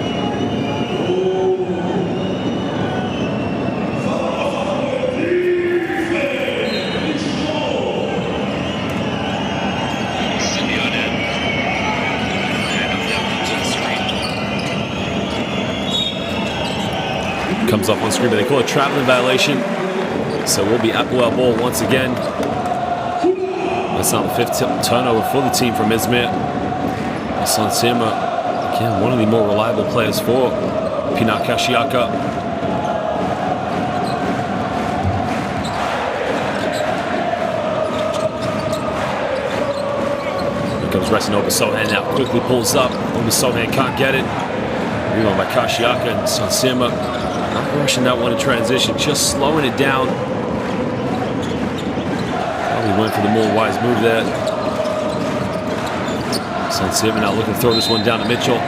Comes up on screen, but they call it traveling violation. So we'll be Hapoel ball once again. That's not the 5th turnover for the team from Izmir. Hassan Sima, again, one of the more reliable players for Pinar Karsiyaka. Here comes resting over Sohan now. Quickly pulls up. Over Sohan can't get it. Rebound by Karsiyaka and Hassan Sima. Not rushing that one in transition, just slowing it down. Probably went for the more wise move there. Hassan Sima now looking to throw this one down to Mitchell.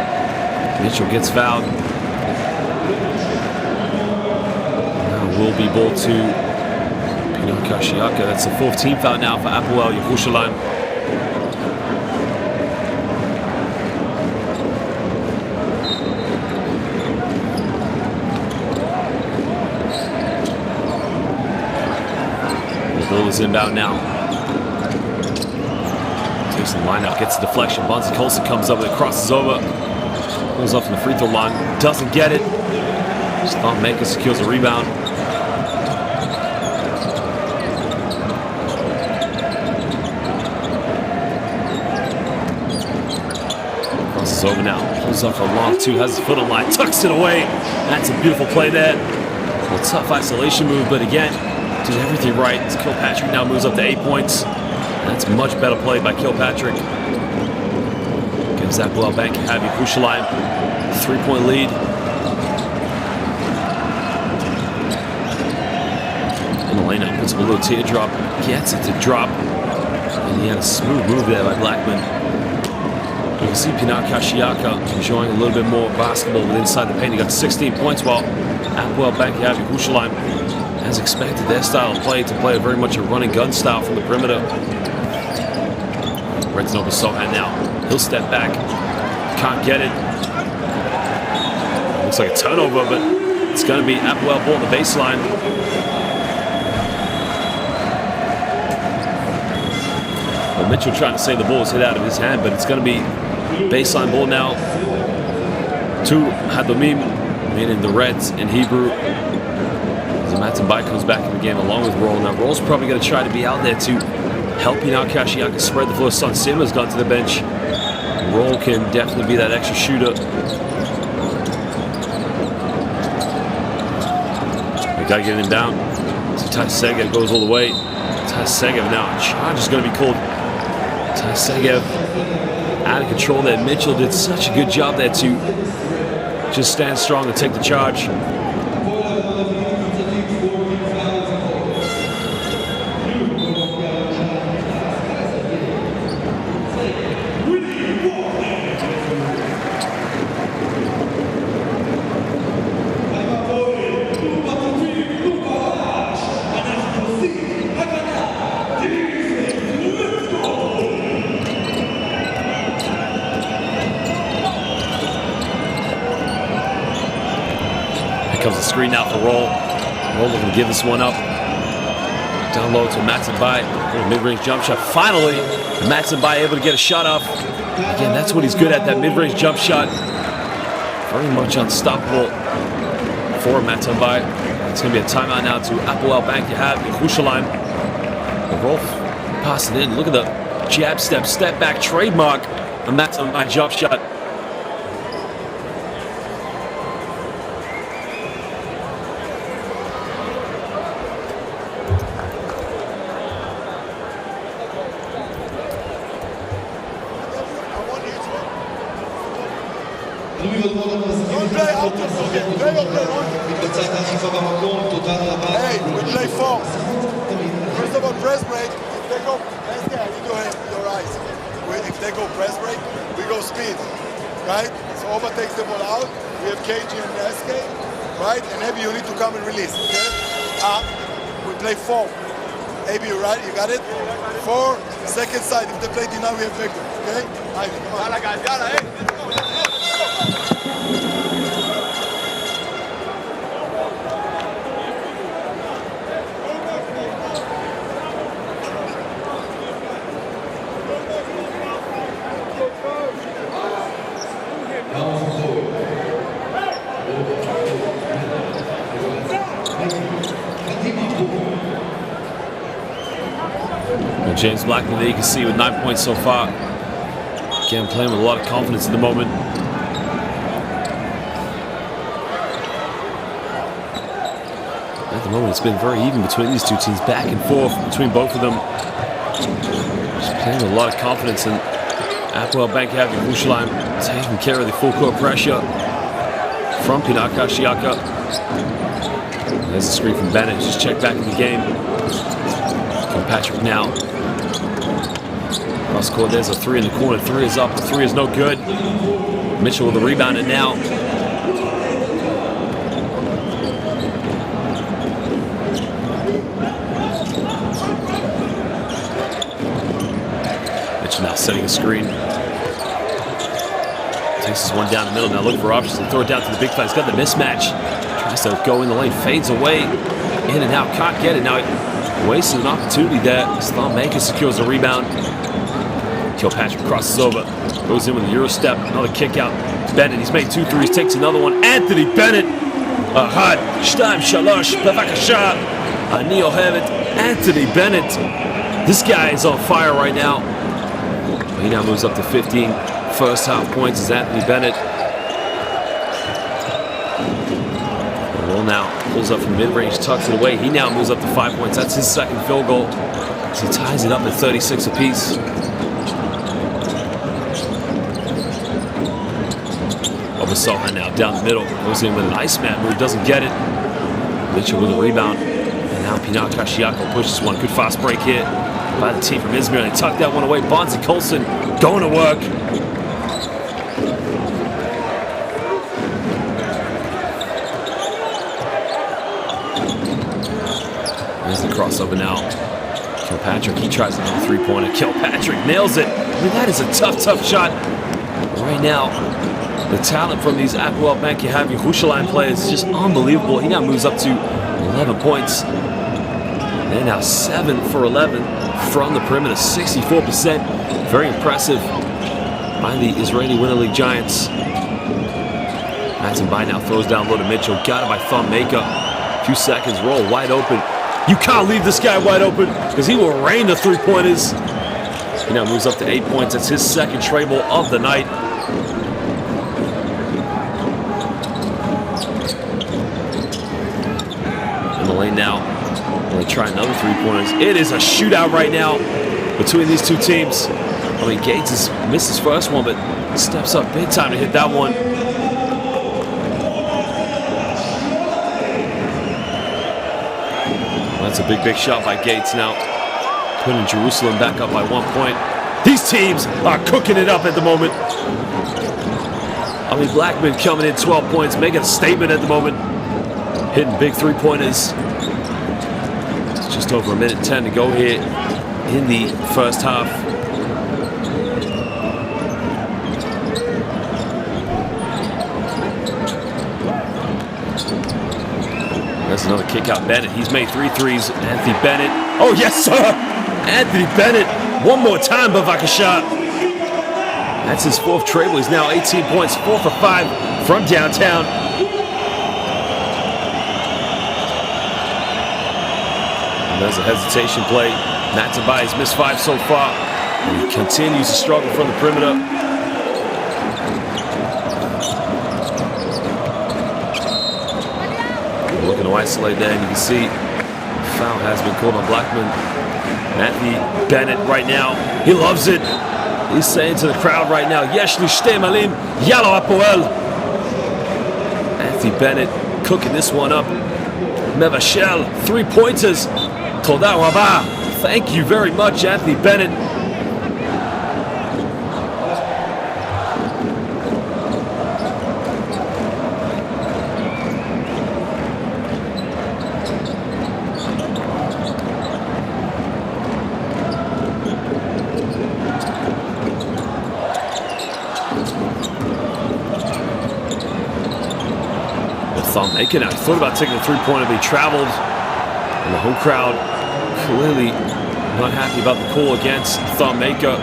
Mitchell gets fouled. Now will be ball to Pinar Karsiyaka. That's the 4th team foul now for Hapoel Yerushalayim. Ball is inbound now. Takes the line out, gets the deflection. Bonzi Colson comes up and it crosses over. Pulls up from the free throw line. Doesn't get it. Thought Maker secures a rebound. Crosses over now. Pulls up for a long 2. Has his foot on line. Tucks it away. That's a beautiful play there. A tough isolation move, but again, did everything right. Kilpatrick now moves up to 8 points. That's much better play by Kilpatrick. Gives Hapoel Bank Havi Yerushalayim 3-point lead. In the lane now, puts up a little teardrop. Gets it to drop. And he had a smooth move there by Blackman. You can see Pinar Karsiyaka enjoying a little bit more basketball with inside the paint. He got 16 points while Hapoel Bank Havi Yerushalayim, as expected, their style of play to play very much a running gun style from the perimeter. Red's over Sohan now. He'll step back. Can't get it. Looks like a turnover, but it's going to be Hapoel ball at the baseline. Well, Mitchell trying to save the ball is hit out of his hand, but it's going to be baseline ball now to Hadomim, meaning the Reds in Hebrew. Matambai comes back in the game along with Roll. Now Roll's probably going to try to be out there to help Pinar Karsiyaka spread the floor. Hassan Sima's gone to the bench. Roll can definitely be that extra shooter. We got to get him down. So Tai Segev goes all the way. Tai Segev now. A charge is going to be called. Tai Segev out of control there. Mitchell did such a good job there to just stand strong and take the charge. Comes the screen out for Roll. Roll looking to give this one up. Down low to Matzenbai. Mid-range jump shot. Finally, Matzenbai able to get a shot off. Again, that's what he's good at, that mid-range jump shot. Very much unstoppable for Matzenbai. It's going to be a timeout now to Hapoel Yerushalayim. Rolf pass it in. Look at the jab step back trademark. A Matzenbai jump shot. Hey, we play four. First of all, press break. If they go, I need your hand, your eyes. If they go press break, we go speed, right? So Oba takes the ball out. We have KG and SK, right? And Heavy, you need to come and release, okay? We play four. AB, you right? You got it? 4, second side. If they play D9, we have Victor, okay? Ivy, come on. Yalla, guys, yalla, hey. James Blackman there you can see with 9 points so far. Again, playing with a lot of confidence at the moment. At the moment, it's been very even between these two teams, back and forth between both of them. Just playing with a lot of confidence, and Hapoel Yerushalayim taking care of the full court pressure from Pinar Karsiyaka. There's a screen from Bennett. Just check back in the game. Patrick now. Cross court, there's a 3 in the corner. 3 is up, the 3 is no good. Mitchell with the rebound, and now Mitchell now setting a screen. Takes this one down the middle, now looking for options to throw it down to the big fella. He's got the mismatch. Tries to go in the lane, fades away. In and out, can't get it. Now wasted an opportunity there. Maker secures the rebound. Kilpatrick crosses over. Goes in with a Euro step. Another kick out. Bennett, he's made 2 threes. Takes another one. Anthony Bennett. Ahad. Shtaim Shalosh. Bevakasha. Ani Ohevet. Anthony Bennett. This guy is on fire right now. He now moves up to 15 first half points as Anthony Bennett. Well, now pulls up from mid-range, tucks it away. He now moves up to 5 points. That's his second field goal. So he ties it up at 36 apiece. Sohan now down the middle. Goes in with an Iceman move, doesn't get it. Mitchell with a rebound. And now Pinar Karsiyaka pushes one. Good fast break here by the team from Izmir. They tuck that one away. Bonzi Colson going to work. There's the crossover now. Kilpatrick, he tries another 3-pointer. Kilpatrick nails it. I mean, that is a tough shot. Right now, the talent from these Hapoel Yerushalayim players is just unbelievable. He now moves up to 11 points. They're now 7 for 11 from the perimeter, 64%. Very impressive by the Israeli Winter League Giants. Matzenbai now throws down low to Mitchell. Got it by Maker. A few seconds, roll wide open. You can't leave this guy wide open because he will rain the 3-pointers. He now moves up to 8 points. That's his second treble of the night. In the lane now. They try another 3-pointers. It is a shootout right now between these two teams. I mean, Gates has missed his first one, but steps up big time to hit that one. That's a big shot by Gates now. Putting Jerusalem back up by 1 point. These teams are cooking it up at the moment. I mean, Blackman coming in 12 points, making a statement at the moment. Hitting big 3-pointers. It's just over 1:10 to go here in the first half. There's another kick out. Bennett, he's made 3 threes. Anthony Bennett Oh, yes, sir. Anthony Bennett. One more time, Bavakasha. That's his 4th treble. He's now 18 points, 4 for 5 from downtown. And there's a hesitation play. Matt Tobias missed 5 so far. And he continues to struggle from the perimeter. Looking to isolate there, and you can see foul has been called on Blackman. Anthony Bennett right now, he loves it. He's saying to the crowd right now, Yesh li shtei malim, yalo Hapoel. Anthony Bennett cooking this one up. Mevashel, 3-pointers. Toda rabah. Thank you very much, Anthony Bennett. Making it. I thought about taking a 3-pointer, but he traveled. And the home crowd clearly not happy about the call against Thumb-Maker.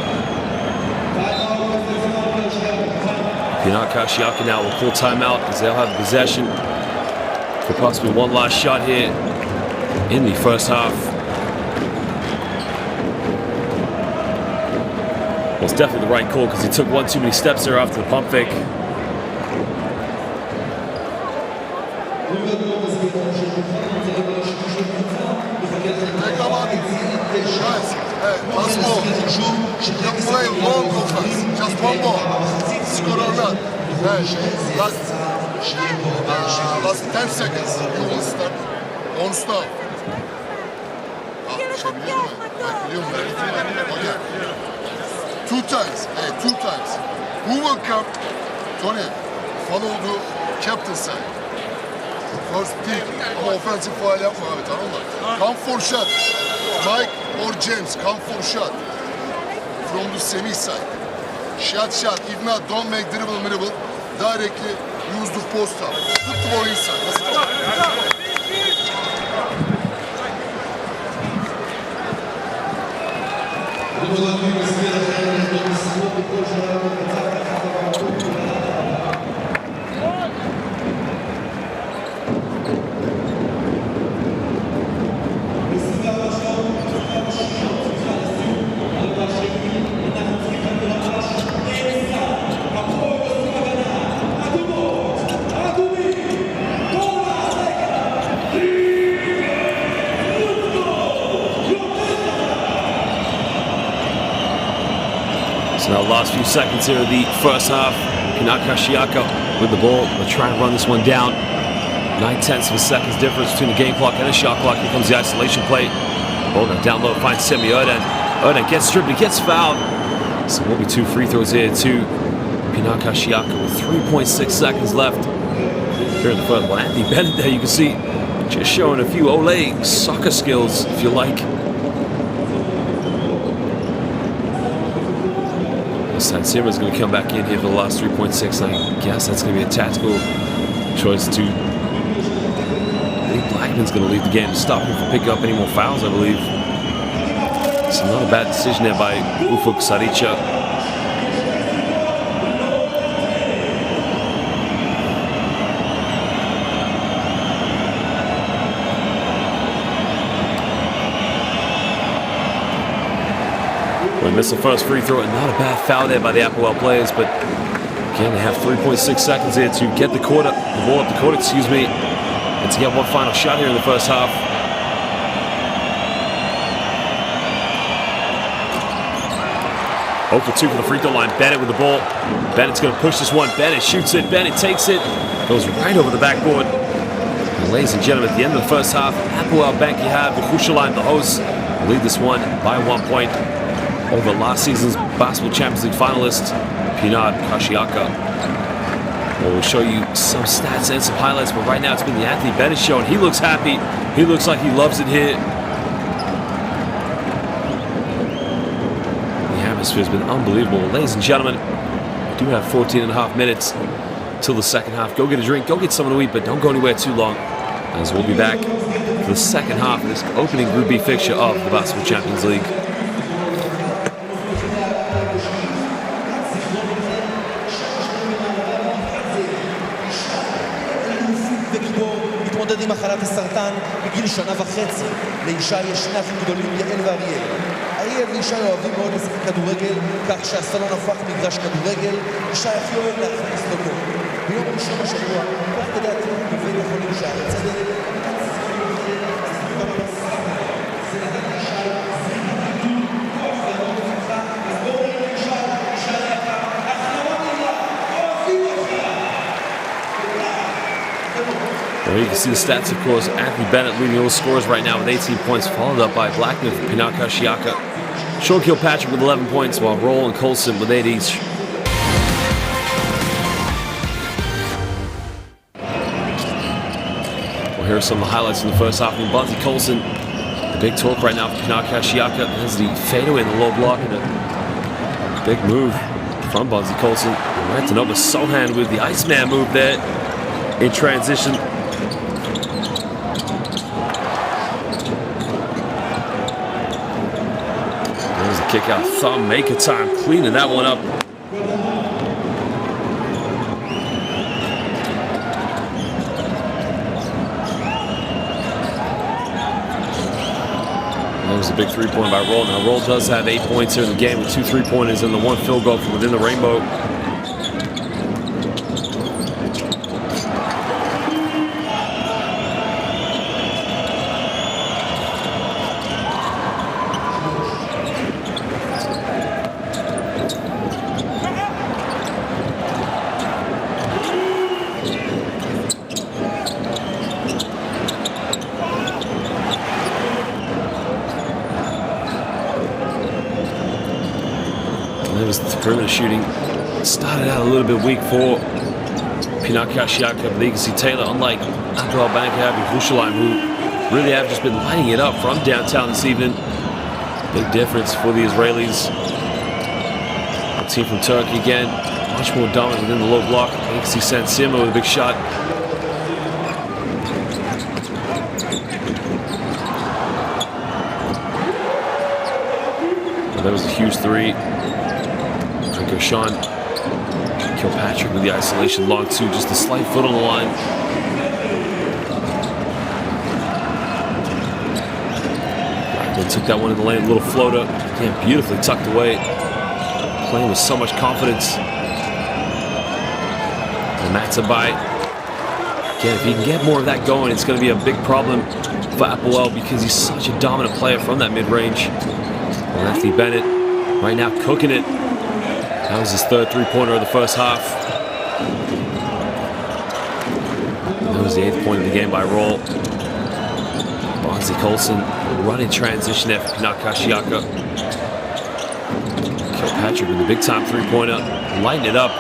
Pinar Karsiyaka now will call timeout as they'll have the possession for possibly one last shot here in the first half. Well, it's definitely the right call because he took one too many steps there after the pump fake. Last ball. You play long offense. Just one ball. Score or not. Last 10 seconds. You will start. Don't stop. Okay. 2 times. Hey, 2 times. Who will come? Tony. Follow the captain side. First team. Ama offensive foul yapma abi, tamam mı? Come for shot. Mike or James, come for shot. From the semi side. Shot. If not, don't make dribble. Directly use the post up. Put the ball inside. Let's go. So now last few seconds here of the first half. Pinar Karsiyaka with the ball. They'll try and run this one down. 9/10 of a second's difference between the game clock and the shot clock. Here comes the isolation play. Ball now down low, finds Semi Erden. Erden gets stripped, he gets fouled. So will be 2 free throws here to Pinar Karsiyaka with 3.6 seconds left. Here in the first one, Anthony Bennett there, you can see just showing a few Olay soccer skills, if you like. San Sierra's going to come back in here for the last 3.6. I guess that's going to be a tactical choice to... I think Blackman's going to leave the game to stop him from picking up any more fouls, I believe. So not a bad decision there by Ufuk Saricha. We missed the first free throw, and not a bad foul there by the Hapoel players, but again, they have 3.6 seconds here to get the ball up the court, and to get one final shot here in the first half. Oh for 2 from the free throw line. Bennett with the ball. Bennett's going to push this one. Bennett shoots it. Bennett takes it. Goes right over the backboard. And ladies and gentlemen, at the end of the first half, Hapoel Bank Yehab, the Yerushalayim, the hosts, lead this one by 1 point over last season's Basketball Champions League finalist, Pinar Karsiyaka. We'll show you some stats and some highlights, but right now it's been the Anthony Bennett show, and he looks happy. He looks like he loves it here. The atmosphere has been unbelievable. Ladies and gentlemen, we do have 14.5 minutes till the second half. Go get a drink, go get something to eat, but don't go anywhere too long, as we'll be back for the second half of this opening Group B fixture of the Basketball Champions League. מתמודד עם מחלת הסרטן בגיל 1.5 שנה. לאישה יש שני אחים גדולים, יעל ואריאל. אריאל ואישה אוהבים מאוד לשחק כדורגל, כך שהסלון הפך מגרש כדורגל. אישה הכי אוהב להכניס אותו. ביום ראשון השבוע, כך כדי הטיפול בבית החולים שערי צדק, Well, you can see the stats, of course. Anthony Bennett leading all scorers right now with 18 points, followed up by Blackman and Pinar Karsiyaka. Sean Kilpatrick with 11 points, while Roll and Colson with 8 each. Well, here are some of the highlights from the first half. Bunzi Colson, the big talk right now for Pinar Karsiyaka. There's the fadeaway in the low block and a big move from Bunzi Colson. Rantanova Sohan with the Iceman move there in transition. There's a kick out thumb, make a time, cleaning that one up. That was a big three-point by Roll. Now Roll does have 8 points here in the game with 2 3-pointers and the 1 field goal from within the rainbow. There was the perimeter shooting. Started out a little bit weak for Pinar Karsiyaka, but you can see Taylor, unlike Hapoel Yerushalayim, who really have just been lighting it up from downtown this evening. Big difference for the Israelis. The team from Turkey again, much more dominant within the low block. You can see San Simo with a big shot. Well, that was a huge three. Sean Kilpatrick with the isolation, long two, just a slight foot on the line. Blackman took that one in the lane, a little floater. Again, beautifully tucked away. Playing with so much confidence. And Matzabai. Again, if he can get more of that going, it's going to be a big problem for Hapoel because he's such a dominant player from that mid-range. Well, Anthony Bennett right now cooking it. That was his third three-pointer of the first half. That was the 8th point of the game by Roll. Bunzi Colson running transition there for Pinar Karsiyaka. Kilpatrick with the big-time three-pointer, lighting it up.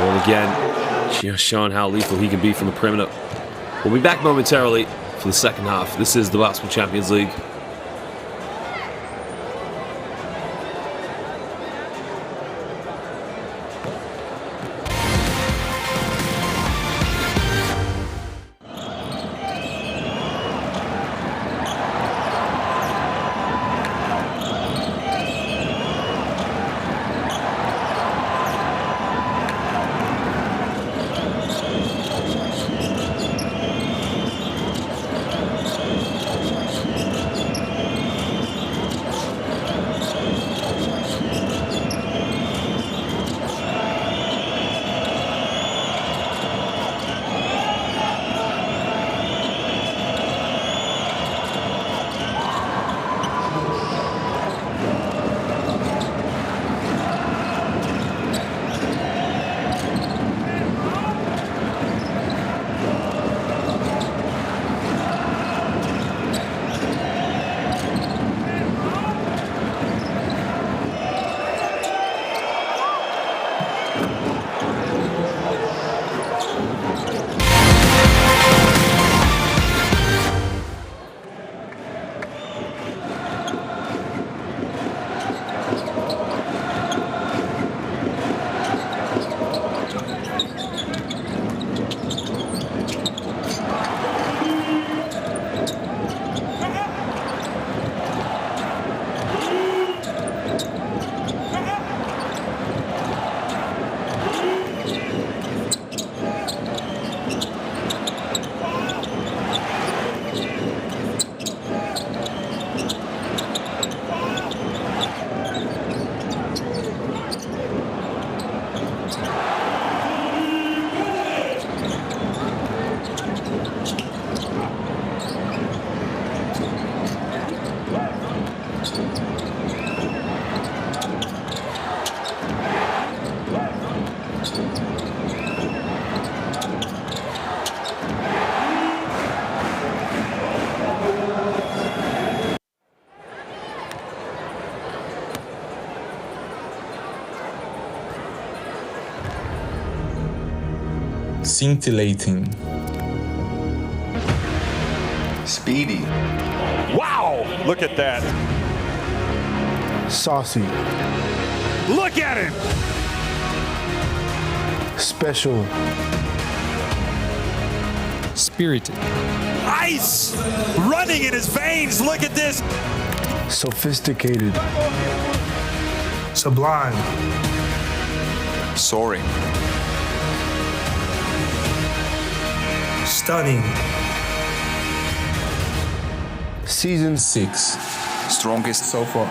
Roll again, just showing how lethal he can be from the perimeter. We'll be back momentarily for the second half. This is the Basketball Champions League. Scintillating. Speedy. Wow! Look at that. Saucy. Look at him! Special. Spirited. Ice! Running in his veins. Look at this. Sophisticated. Sublime. Soaring. Stunning. Season 6. Strongest So far.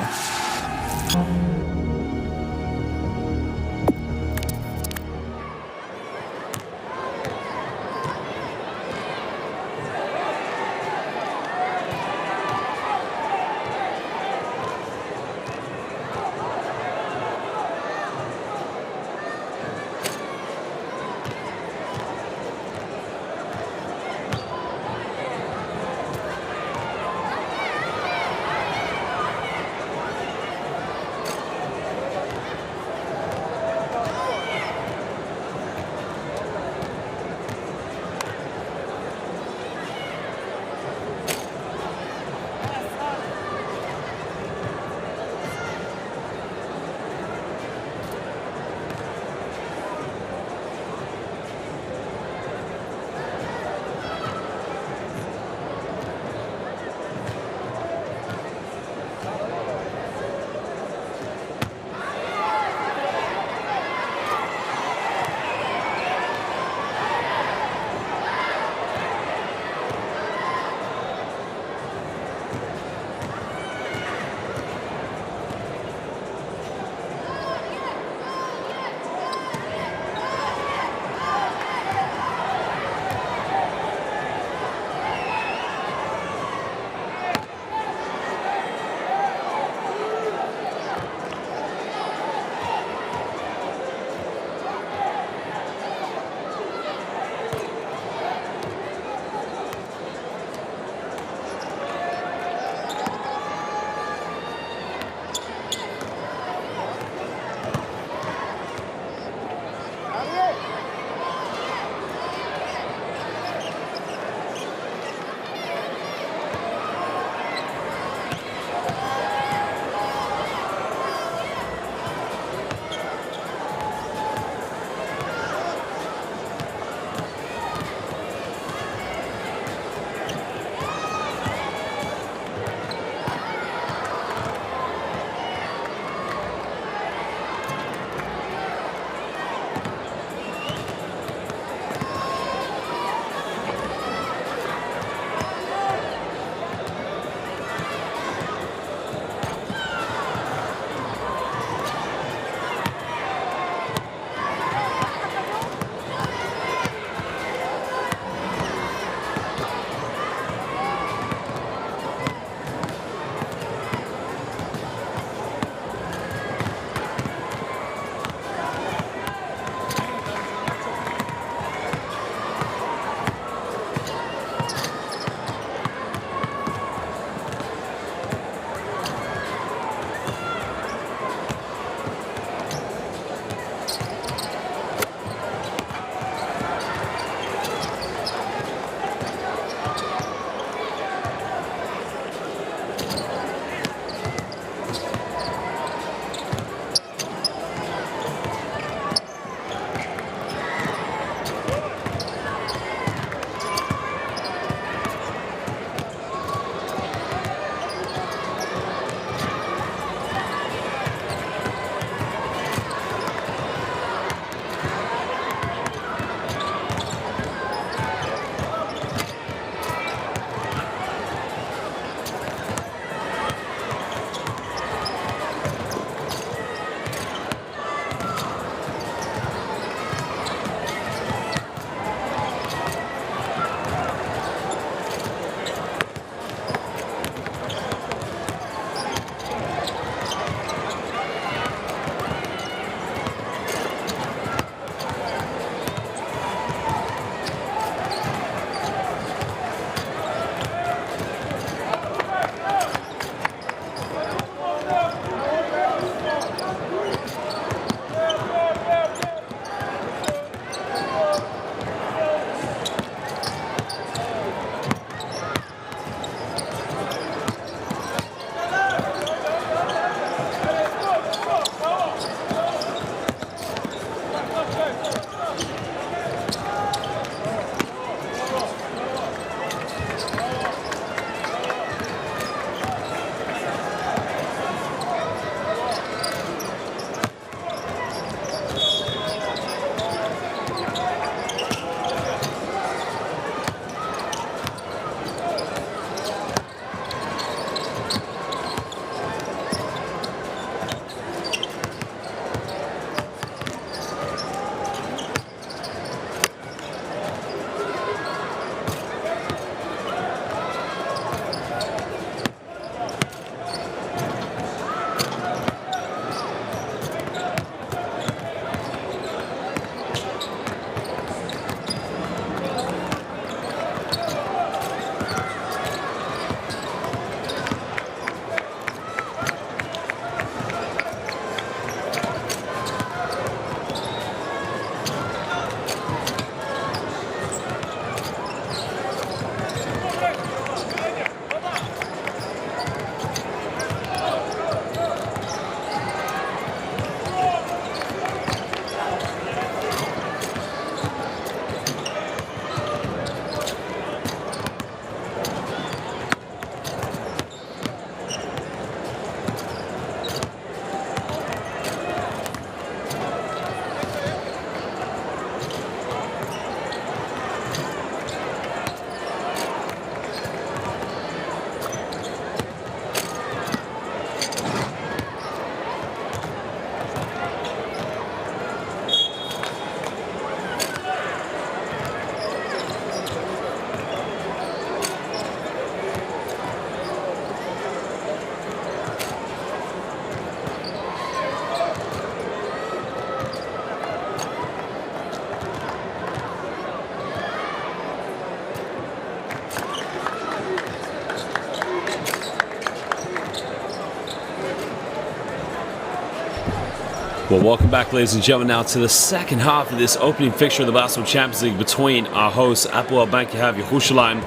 Well, welcome back, ladies and gentlemen, now to the second half of this opening fixture of the Basketball Champions League between our hosts, Hapoel Yerushalayim,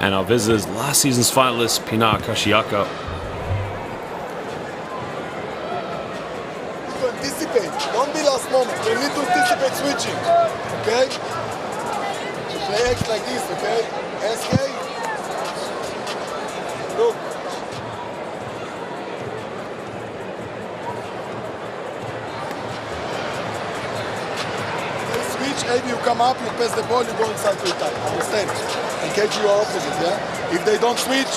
and our visitors, last season's finalists, Pinar Karsiyaka. To anticipate, don't be last moment. You need to anticipate switching, okay? Play X like this, okay? SK. Look. Maybe you come up, you pass the ball, you go inside to attack. Understand? And catch your opposite, yeah? If they don't switch,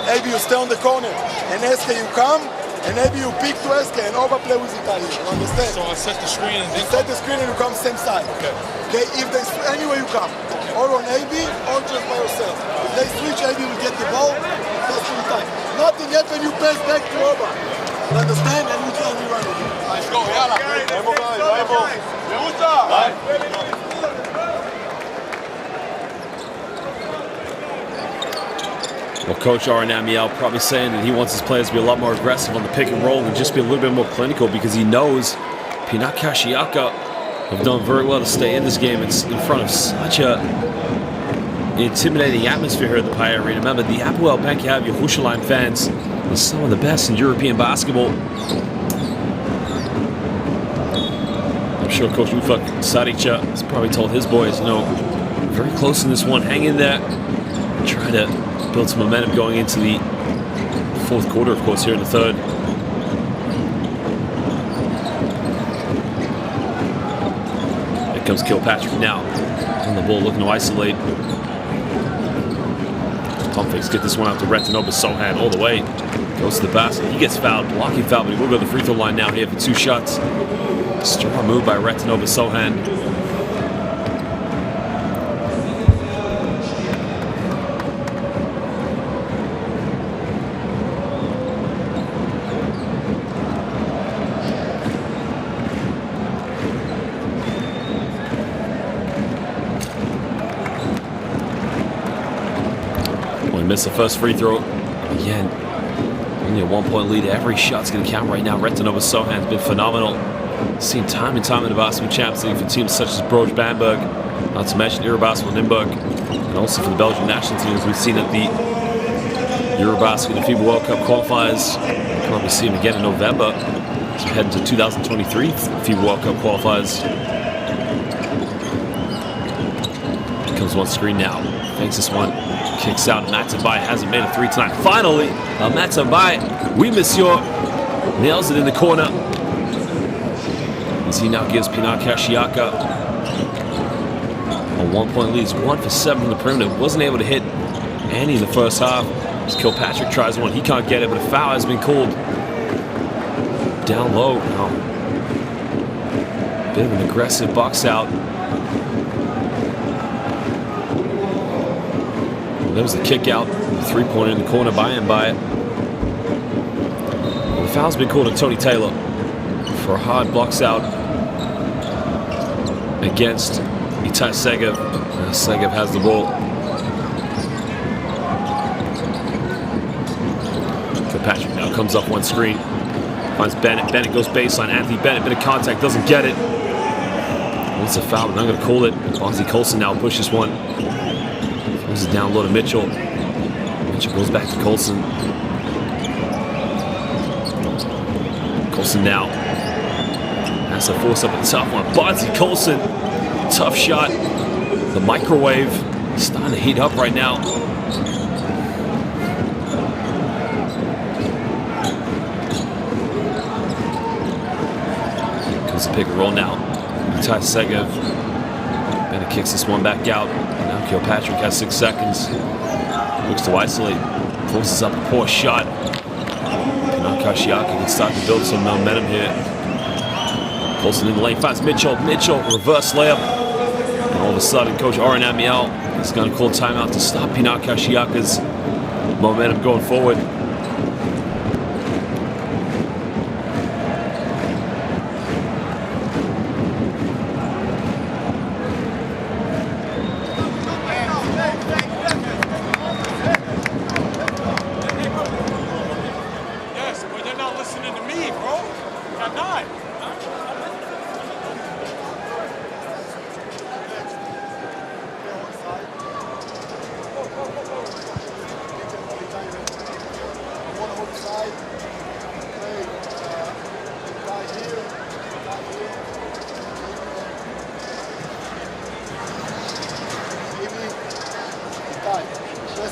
maybe you stay on the corner. And SK you come, and maybe you pick to SK and overplay with Italian. You understand? So I set the screen and then set the screen and you come same side. Okay. Okay? If they anywhere you come, or on AB, or just by yourself. If they switch, AB will get the ball, pass to Italian. Nothing yet when you pass back to Oba. You understand? And we run with it. Let's go, yalla. Bravo, guys, bravo. Well, Coach Amiel probably saying that he wants his players to be a lot more aggressive on the pick and roll and just be a little bit more clinical because he knows Pinar Karsiyaka have done very well to stay in this game. It's in front of such a intimidating atmosphere here at the Paya Arena. Remember, the Hapoel Yerushalayim fans are some of the best in European basketball. I'm sure Coach Ufak Saricha has probably told his boys, you know, very close in this one. Hang in there. Try to build some momentum going into the fourth quarter, of course, here in the third. Here comes Kilpatrick now. On the ball, looking to isolate. Pump fakes, get this one out to Retinoba Sohan all the way. Goes to the basket. He gets fouled, blocking foul, but he will go to the free throw line now here for 2 shots. Strong move by Retinoba Sohan. Well, he missed the first free throw. Again, only a 1-point lead. Every shot's going to count right now. Retinoba Sohan's been phenomenal. Seen time and time in the Basketball Champions League for teams such as Broj Bamberg, not to mention Eurobasket Limburg, and also for the Belgian national teams. We've seen at the Eurobasket and FIBA World Cup qualifiers. We'll probably see him again in November as we head into 2023 FIBA World Cup qualifiers. Here comes one screen now. Fakes this one. Kicks out. Matsabai hasn't made a 3 tonight. Finally, Matsabai, oui monsieur, nails it in the corner. As he now gives Pinar Karsiyaka a 1-point lead. He's 1 for 7 from the perimeter. Wasn't able to hit any in the first half. As Kilpatrick tries one, he can't get it, but a foul has been called. Down low now. Bit of an aggressive box out. Well, there was the kick out. The 3-pointer in the corner by him. The foul's been called on Tony Taylor for a hard box out against Itai Segev. Segev has the ball. Kilpatrick now comes up one screen. Finds Bennett. Bennett goes baseline. Anthony Bennett, bit of contact, doesn't get it. It's a foul, but I'm going to call it. Bonzi Colson now pushes one. Throws it down low to Mitchell. Mitchell goes back to Colson. Colson now has to force up a tough one. Bonzi Colson, tough shot. The microwave starting to heat up right now. Here comes the pick and roll now. Itai Segev. Bennett kicks this one back out. Now Kilpatrick has 6 seconds. Looks to isolate. Forces up a poor shot. Pinar Karsiyaka can start to build some momentum here. Colson in the lane, finds Mitchell. Mitchell, reverse layup. And all of a sudden, Coach Amiel is going to call timeout to stop Pinar Karsiyaka's momentum going forward. Yes, but they're not listening to me, bro. They're not.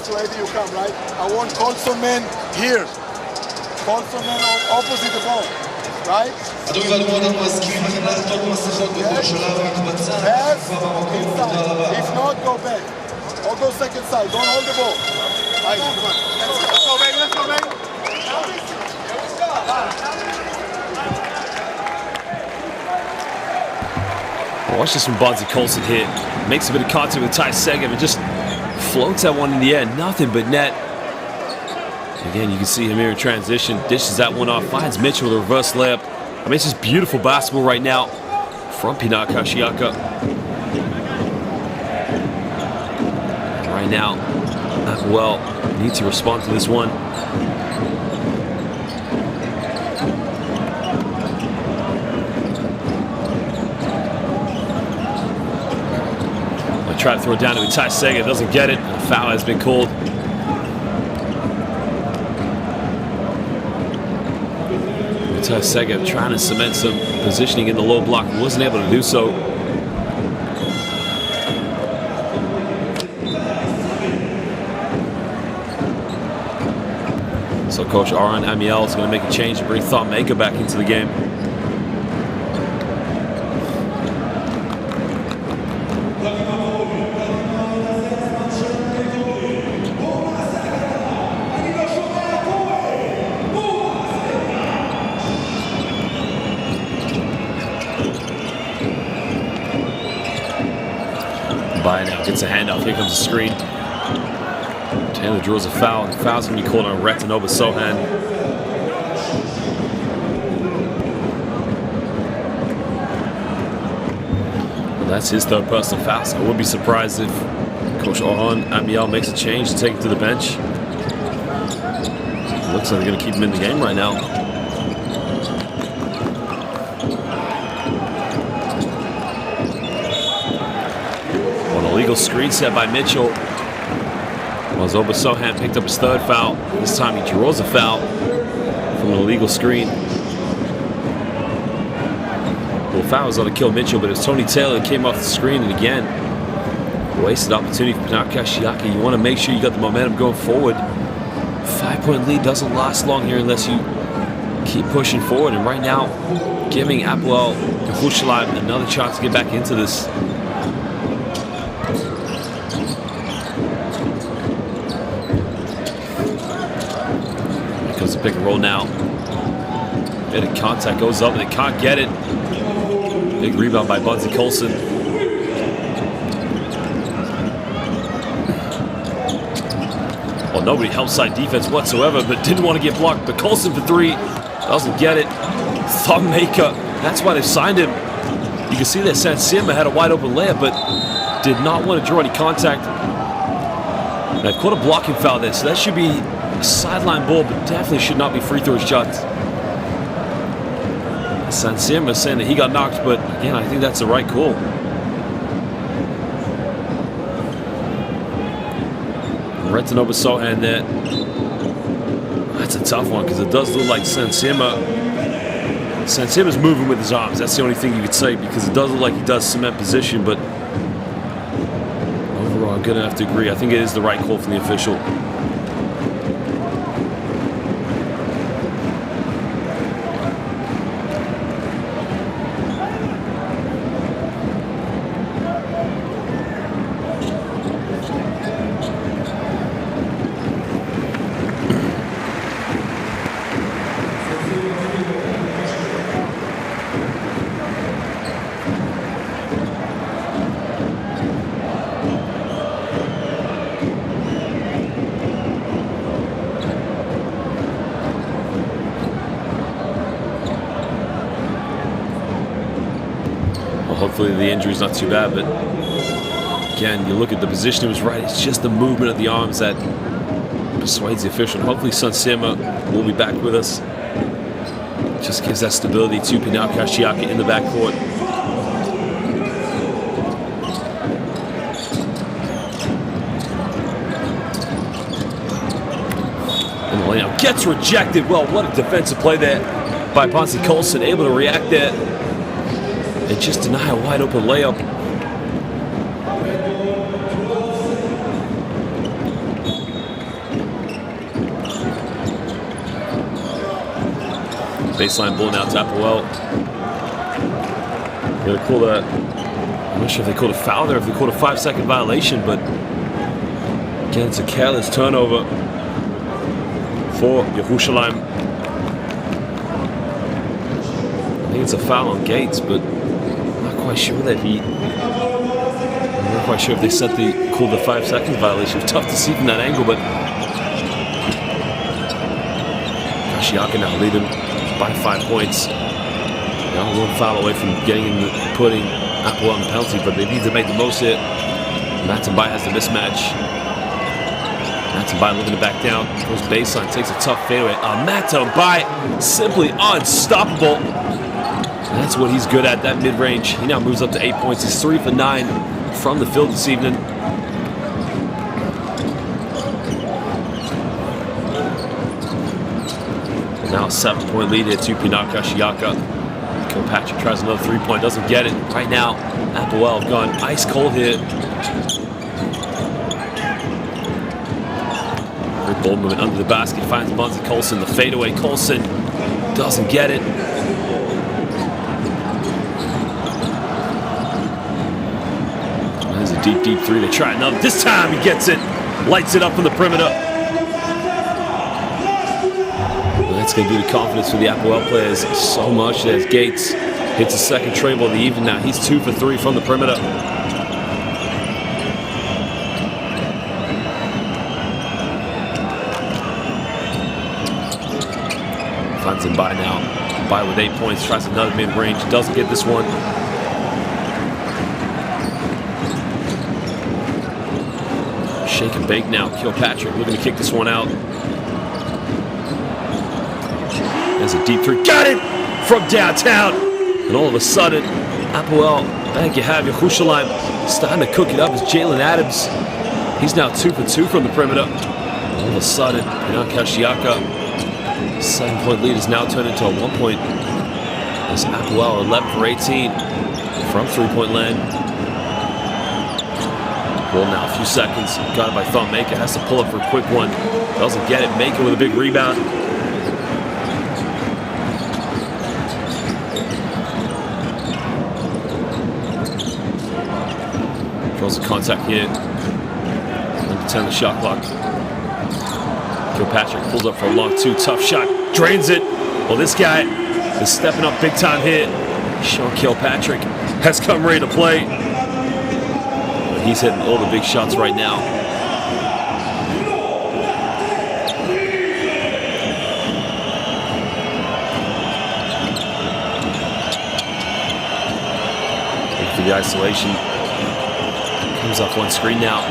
to Eddie, you come, right? I want Colson man here. Colson man opposite the ball, right? הדוברים והדוברות מזכירים לכם לחתוך מסכות בכל שלב המתבצע כבר במקום. תודה רבה. If not, go back. Or go second side. Don't hold the ball. Right, come on. Let's go, baby. Let's go, baby. Watch this from Bonzi Colson here. Makes a bit of contact with Ty Segev and just floats that one in the air. Nothing but net. Again, you can see him here in transition. Dishes that one off. Finds Mitchell with a reverse layup. I mean, it's just beautiful basketball right now from Pinar Karsiyaka. Right now, Hapoel needs to respond to this one. Try to throw it down to Ty Segev, doesn't get it. A foul has been called. Ty Segev trying to cement some positioning in the low block, wasn't able to do so. So Coach Aron Amiel is going to make a change to bring Thought Maker back into the game. By now gets a handoff. Here comes the screen. Taylor draws a foul. The foul's going to be called on Retinoba Sohan. Well, that's his third personal foul. So I wouldn't be surprised if Coach Aron Amiel makes a change to take him to the bench. Looks like they're going to keep him in the game right now. Illegal screen set by Mitchell. Well, Zoba Sohan picked up his third foul. This time he draws a foul from an illegal screen. Well, foul was on to kill Mitchell, but it was Tony Taylor that came off the screen, and again, wasted opportunity for Pinar Karsiyaka. You want to make sure you got the momentum going forward. 5-point lead doesn't last long here unless you keep pushing forward, and right now, giving Hapoel Yerushalayim another chance to get back into this. Goes to pick and roll now. Bit of contact goes up, and they can't get it. Big rebound by Bonzi Colson. Well, nobody helped side defense whatsoever, but didn't want to get blocked. But Colson for three, doesn't get it. Thumb maker. That's why they've signed him. You can see that Sansima had a wide open layup, but did not want to draw any contact. They've caught a blocking foul there, so that should be a sideline ball, but definitely should not be free throw shots. Sansima saying that he got knocked, but again, I think that's the right call. Retinoba Sohan there. That's a tough one because it does look like Sansima's moving with his arms. That's the only thing you could say, because it does look like he does cement position, but overall, I'm going to have to agree. I think it is the right call from the official. Hopefully the injury's not too bad, but again, you look at the position, it was right. It's just the movement of the arms that persuades the official. Hopefully Sansima will be back with us. Just gives that stability to Pinar Karsiyaka in the backcourt. And the layup gets rejected. Well, what a defensive play there by Bonzi Colson, able to react there and just deny a wide open layup. Baseline ball now to Hapoel. They're gonna call that. I'm not sure if they called a foul there, if they called a 5-second violation, but again, it's a careless turnover for Yerushalayim. I think it's a foul on Gates, but I'm not quite sure that I'm not quite sure if they called the 5 seconds violation. It's tough to see from that angle, but Karsiyaka now lead them by 5 points. Now one foul away from putting Hapoel on the penalty, but they need to make the most of it. Matambai has the mismatch. Matambai looking to back down. Goes baseline, takes a tough fadeaway. Matambai simply unstoppable. And that's what he's good at, that mid-range. He now moves up to 8 points. He's 3 for 9 from the field this evening. Now a 7-point lead here to Pinar Karsiyaka. Kilpatrick tries another 3-point, doesn't get it. Right now, Hapoel have gone ice cold here. Great ball movement under the basket, finds Bonzi Colson, the fadeaway. Colson doesn't get it. There's a deep, deep three. They try another. This time he gets it, lights it up from the perimeter. That's going to do the confidence for the Hapoel players so much. As Gates hits a second tray ball of the evening now. He's 2 for 3 from the perimeter. Finds him by now. By with 8 points. Tries another mid-range. Doesn't get this one. Shake and bake now. Kilpatrick looking to kick this one out. There's a deep three. Got it from downtown. And all of a sudden, Hapoel, thank you have Yerushalayim, starting to cook it up as Jalen Adams. He's now 2 for 2 from the perimeter. All of a sudden, Pinar Karsiyaka, 7-point lead is now turned into a 1-point. As Hapoel are 11 for 18 from 3-point land. Ball now, a few seconds. Got it by Thumb. Maker has to pull up for a quick one. Doesn't get it. Maker with a big rebound. Draws the contact here. Under 10 the shot clock. Kilpatrick pulls up for a long 2. Tough shot. Drains it. Well, this guy is stepping up big time here. Sean Kilpatrick has come ready to play. But he's hitting all the big shots right now. Looking for the isolation. Comes off one screen now.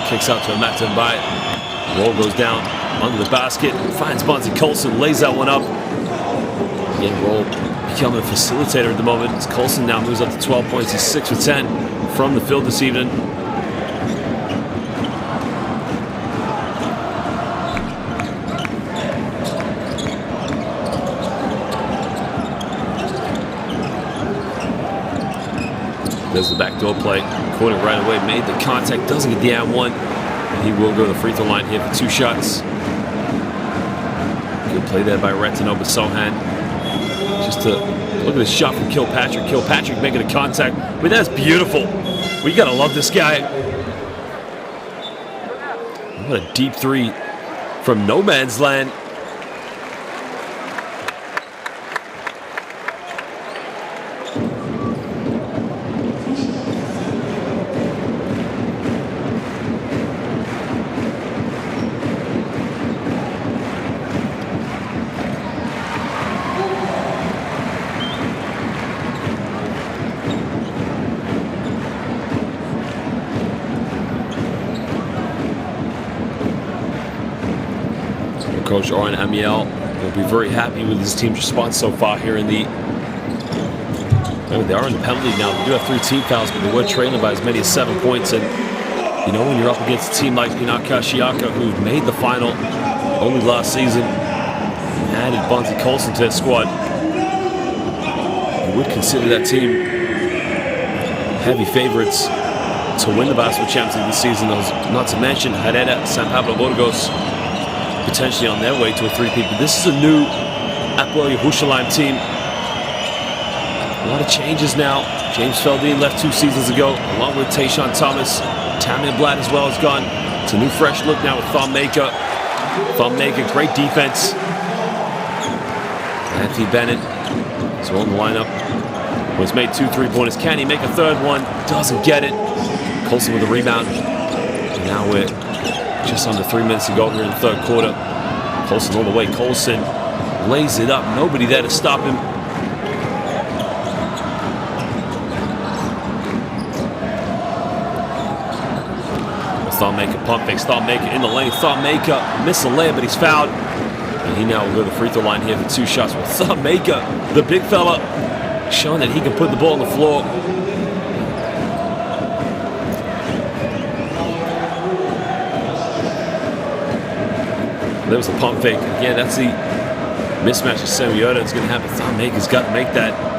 Kicks out to a Matambai. Roll goes down under the basket. Finds Bonzi Colson. Lays that one up. Again, Roll becoming a facilitator at the moment. As Colson now moves up to 12 points. He's 6 for 10 from the field this evening. There's the backdoor play. Corner right away, made the contact, doesn't get the and one. And he will go to the free throw line here for 2 shots. Good play there by Retinoba Sohan. Just to look at the shot from Kilpatrick. Kilpatrick making a contact. I mean, that's beautiful. We gotta love this guy. What a deep three from no man's land. Coach Oren Amiel will be very happy with his team's response so far here in the... They are in the penalty now. They do have 3 team fouls, but they were trailing by as many as 7 points. And, you know, when you're up against a team like Pinar Karsiyaka, who made the final only last season, added Bonzi Colson to their squad, you would consider that team heavy favorites to win the Basketball Champions League this season. Not to mention Herrera, San Pablo Burgos, potentially on their way to a 3-peat. But this is a new Hapoel Yerushalayim team. A lot of changes now. James Feldine left 2 seasons ago, along with Tayshaun Thomas. Tamian Blatt as well is gone. It's a new fresh look now with Thon Maker. Thon Maker, great defense. Anthony Bennett is well in the lineup. Was made 2 3-pointers. Can he make a third one? Doesn't get it. Colson with a rebound. And now we're just under 3 minutes to go here in the third quarter. Colson all the way. Colson lays it up. Nobody there to stop him. Thon Maker pump fakes. Thon Maker in the lane. Thon Maker missed the layup, but he's fouled. And he now will go to the free throw line here for 2 shots. With Thon Maker, the big fella, showing that he can put the ball on the floor. There was a pump fake. Again, that's the mismatch of Semioda. It's going to happen. Thon Maker's got to make that.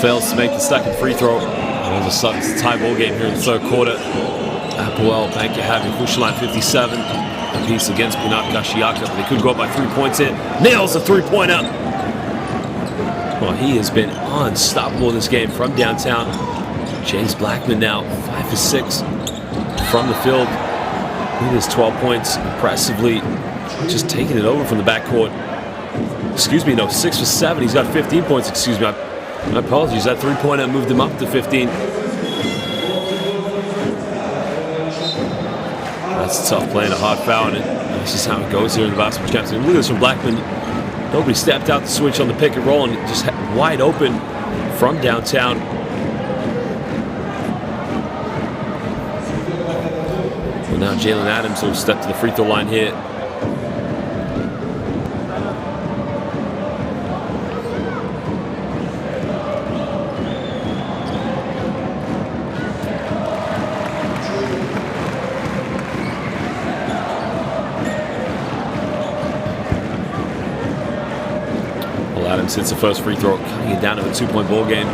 Fails to make the second free throw. All of a sudden, it's a tie ball game here in the third quarter. Hapoel bank you have Yerushalayim 57 apiece against Pinar Karsiyaka, but they could go up by 3 points here. Nails a 3-pointer. Well, he has been unstoppable in this game from downtown. James Blackman now 5 for 6 from the field. With his 12 points, impressively just taking it over from the backcourt. Excuse me, no, 6 for 7. He's got 15 points, excuse me. My apologies, that 3-pointer moved him up to 15. That's tough playing a hard foul, and this is how it goes here in the Basketball Champions League. Look at this from Blackman. Nobody stepped out to switch on the pick and roll, and just wide open from downtown. Well, now Jalen Adams will step to the free throw line here. Adams hits the first free throw, cutting it down to a 2-point ball game.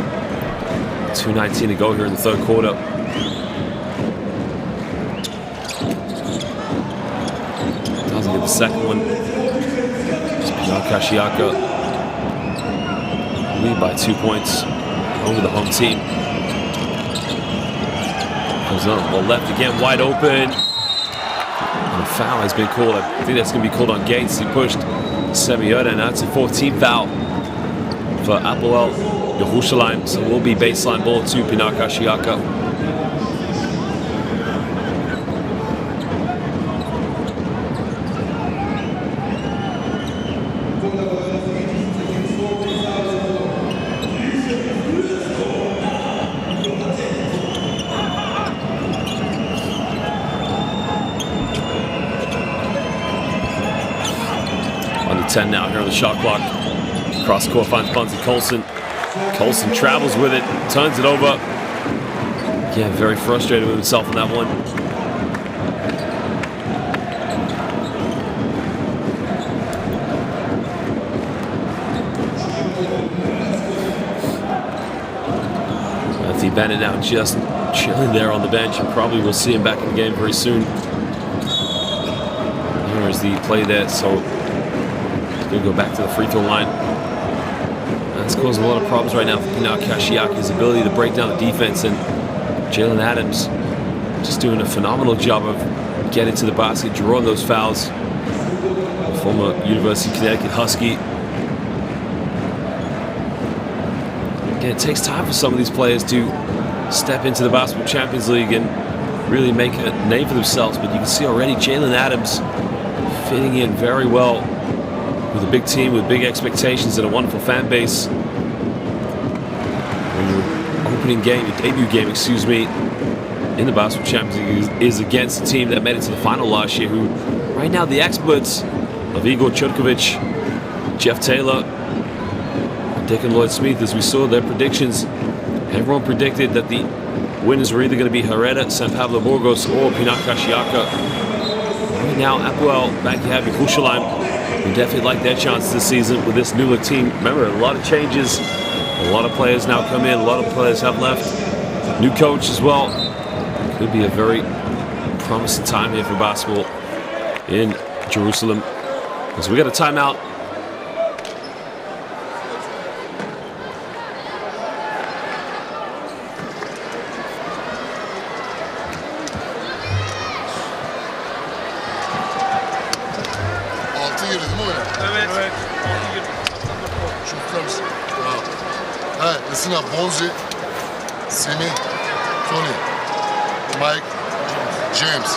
2:19 to go here in the third quarter. Doesn't get the second one. It's Pinar Karsiyaka lead by 2 points over the home team. Comes on the left again, wide open. And a foul has been called. I think that's going to be called on Gates. He pushed Semioda, and that's a 14th foul for Hapoel Yerushalayim. So will be baseline ball to Pinar Karsiyaka. Under 10 now here on the shot clock. Cross court finds Bunty Colson. Colson travels with it, turns it over. Yeah, very frustrated with himself on that one. Anthony Bennett now just chilling there on the bench, and probably we'll see him back in the game very soon. Here is the play there, so he's going to go back to the free throw line. That's causing a lot of problems right now for Pinar Karsiyaka, his ability to break down the defense, and Jalen Adams just doing a phenomenal job of getting to the basket, drawing those fouls. Former University of Connecticut Husky. Again, it takes time for some of these players to step into the Basketball Champions League and really make a name for themselves, but you can see already Jalen Adams fitting in very well with a big team with big expectations and a wonderful fan base. When you're opening game, your debut game, excuse me, in the Basketball Champions League is against a team that made it to the final last year, who right now the experts of Igor Churkovic, Jeff Taylor, Dick and Lloyd Smith, as we saw their predictions, everyone predicted that the winners were either going to be Herrera, San Pablo Burgos, or Pinar Karsiyaka. Right now, Hapoel, Banki Yerushalayim, who definitely like their chances this season with this new look team. Remember, a lot of changes, a lot of players now come in, a lot of players have left. New coach as well. Could be a very promising time here for basketball in Jerusalem. So we got a timeout. Listen up, Bonzi, Simi, Tony, Mike, James.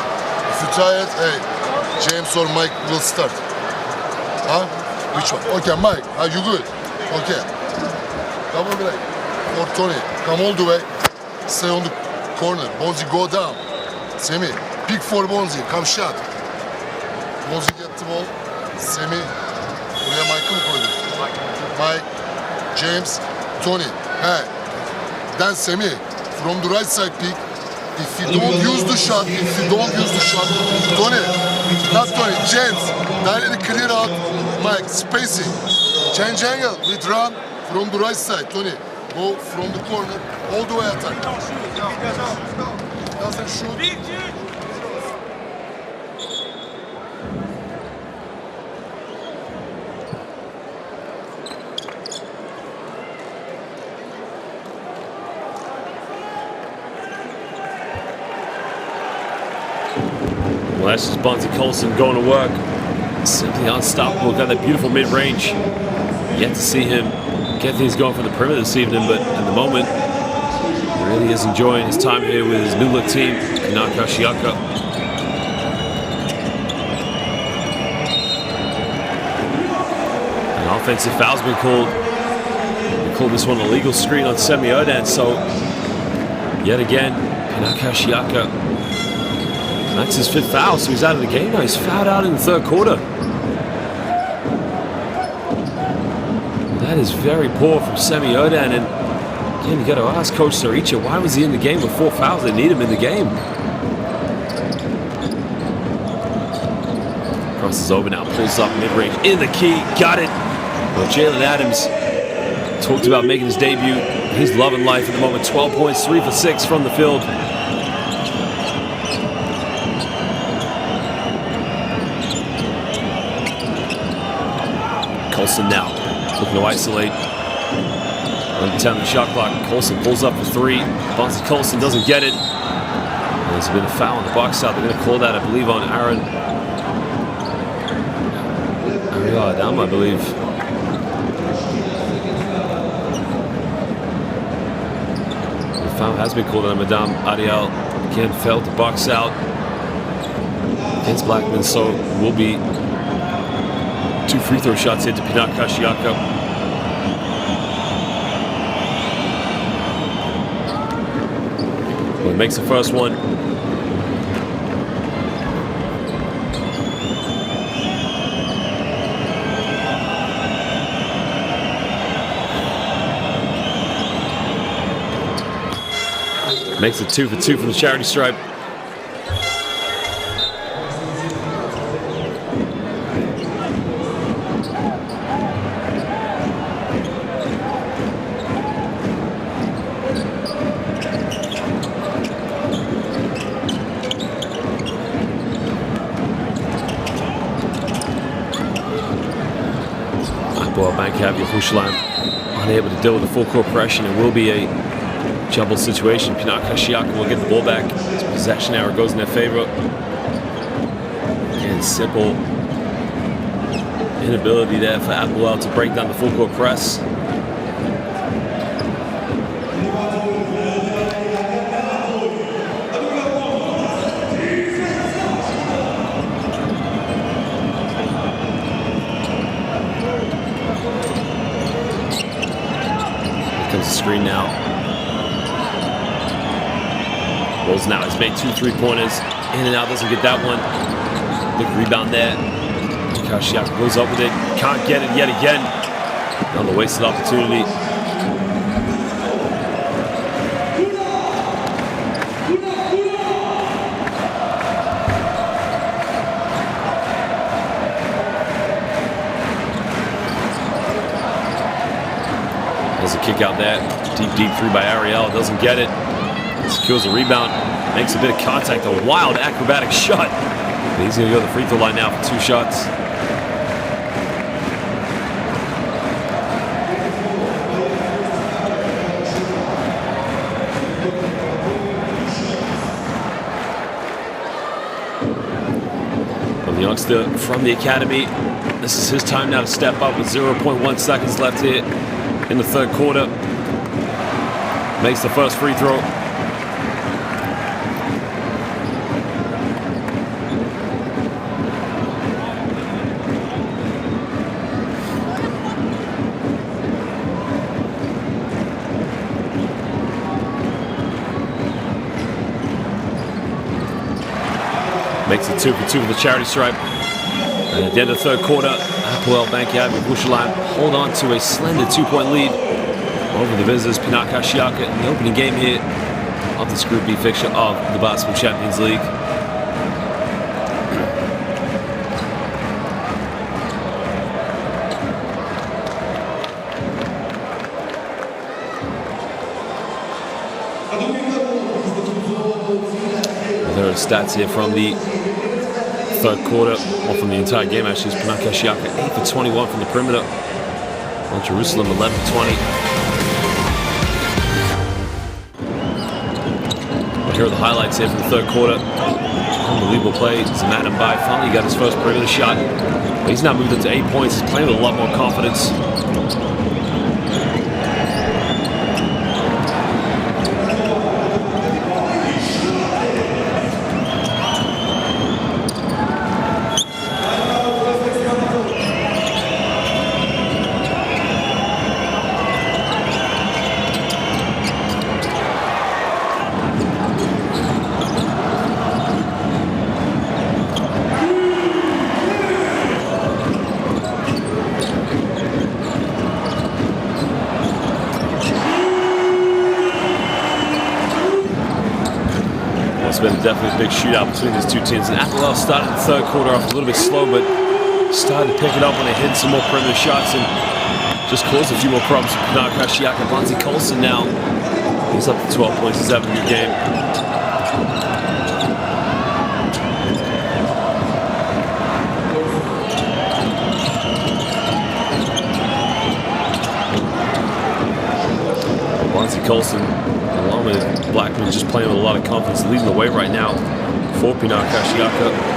If you're tired, hey, James or Mike will start. Huh? Which one? Okay, Mike, are you good? Okay. Double break. Or Tony, come all the way. Stay on the corner. Bonzi, go down. Simi, pick for Bonzi. Come shot. Bonzi get the ball. Simi, buraya Mike'ı mı koydun? Mike, James, Tony. Hey, then Semi, from the right side pick, if you don't use the shot, Tony, not Tony, James, directly clear out, Mike, spacing, change angle, with run from the right side, Tony, go from the corner, all the way attack. Doesn't shoot. Well, that's just Bonzi Colson going to work. Simply unstoppable. Got that beautiful mid-range. Yet to see him get things going from the perimeter this evening, but at the moment, he really is enjoying his time here with his new look team, Pinar Karsiyaka. An offensive foul's been called. They called this one a legal screen on Semi Odan, so yet again, Pinar Karsiyaka. That's his fifth foul, so he's out of the game now. He's fouled out in the third quarter. That is very poor from Semi Odan. And again, you got to ask Coach Saricha, why was he in the game with 4 fouls? They need him in the game. Crosses over now, pulls up mid-range in the key, got it. Well, Jalen Adams talked about making his debut. He's loving life at the moment. 12 points, 3 for 6 from the field. Colson now looking to isolate. Under 10 on the shot clock. Colson pulls up for 3. Bonzi Colson doesn't get it. There's been a foul on the box out. They're going to call that, I believe, on Aaron Adam, I believe. The foul has been called on Madame Ariel. Again, failed to box out against Blackman, so will be 2 free throw shots into Pinar Karsiyaka. Well, he makes the first one. Makes it 2 for 2 from the charity stripe. Banki Yerushalayim unable to deal with the full court pressure. It will be a jumble situation. Pinar Karsiyaka will get the ball back. His possession arrow goes in their favor. Again, simple inability there for Hapoel to break down the full court press. Comes the screen now. Rolls now. He's made 2 3-pointers. In and out, doesn't get that one. Big rebound there. Karsiyaka goes up with it. Can't get it yet again. Another wasted opportunity. There's a kick out there. Deep 3 by Ariel. Doesn't get it. Secures a rebound. Makes a bit of contact. A wild acrobatic shot. But he's going to go to the free throw line now for 2 shots. The youngster from the academy. This is his time now to step up with 0.1 seconds left here in the 3rd quarter. Makes the first free throw. Makes it 2 for 2 with the charity stripe. And at the end of the 3rd quarter, Hapoel Yerushalayim hold on to a slender 2-point lead over the visitors, Pinar Karsiyaka, in the opening game here of this Group B fixture of the Basketball Champions League. There are stats here from the 3rd quarter, or from the entire game actually. Is Pinar Karsiyaka 8 for 21 from the perimeter. On Jerusalem 11 for 20. But here are the highlights here from the 3rd quarter. Unbelievable play. Zamatin Bai finally got his first perimeter shot. But he's now moved up to 8 points. He's playing with a lot more confidence. It's been definitely a big shootout between these two teams. And Hapoel started the 3rd quarter off a little bit slow, but started to pick it up when they hit some more perimeter shots and just caused a few more problems for Pinar Karsiyaka. Bonzi Colson now, he's up to 12 points. He's having a good game. Bonzi Colson, along with Blackman, just playing with a lot of confidence, leading the way right now for Pinar Karsiyaka.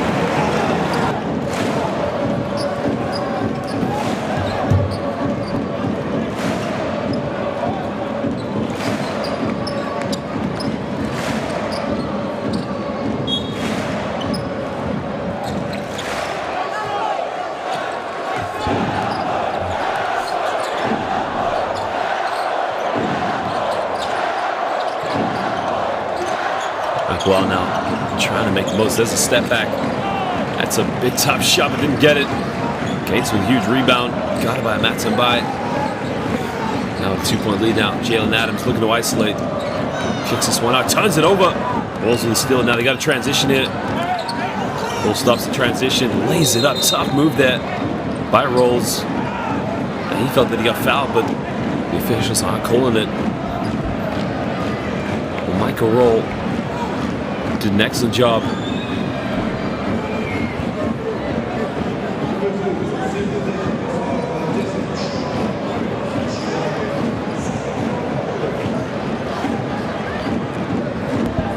Well, now trying to make the most. There's a step back. That's a big top shot, but didn't get it. Gates with a huge rebound. Got it by Zamatin Bai. Now a 2-point lead now. Jalen Adams looking to isolate. Kicks this one out. Turns it over. Rolls with the steal. Now they got a transition here. Roll stops the transition. Lays it up. Tough move there by Rolls. And he felt that he got fouled, but the officials aren't calling it. Well, Michael Roll did an excellent job.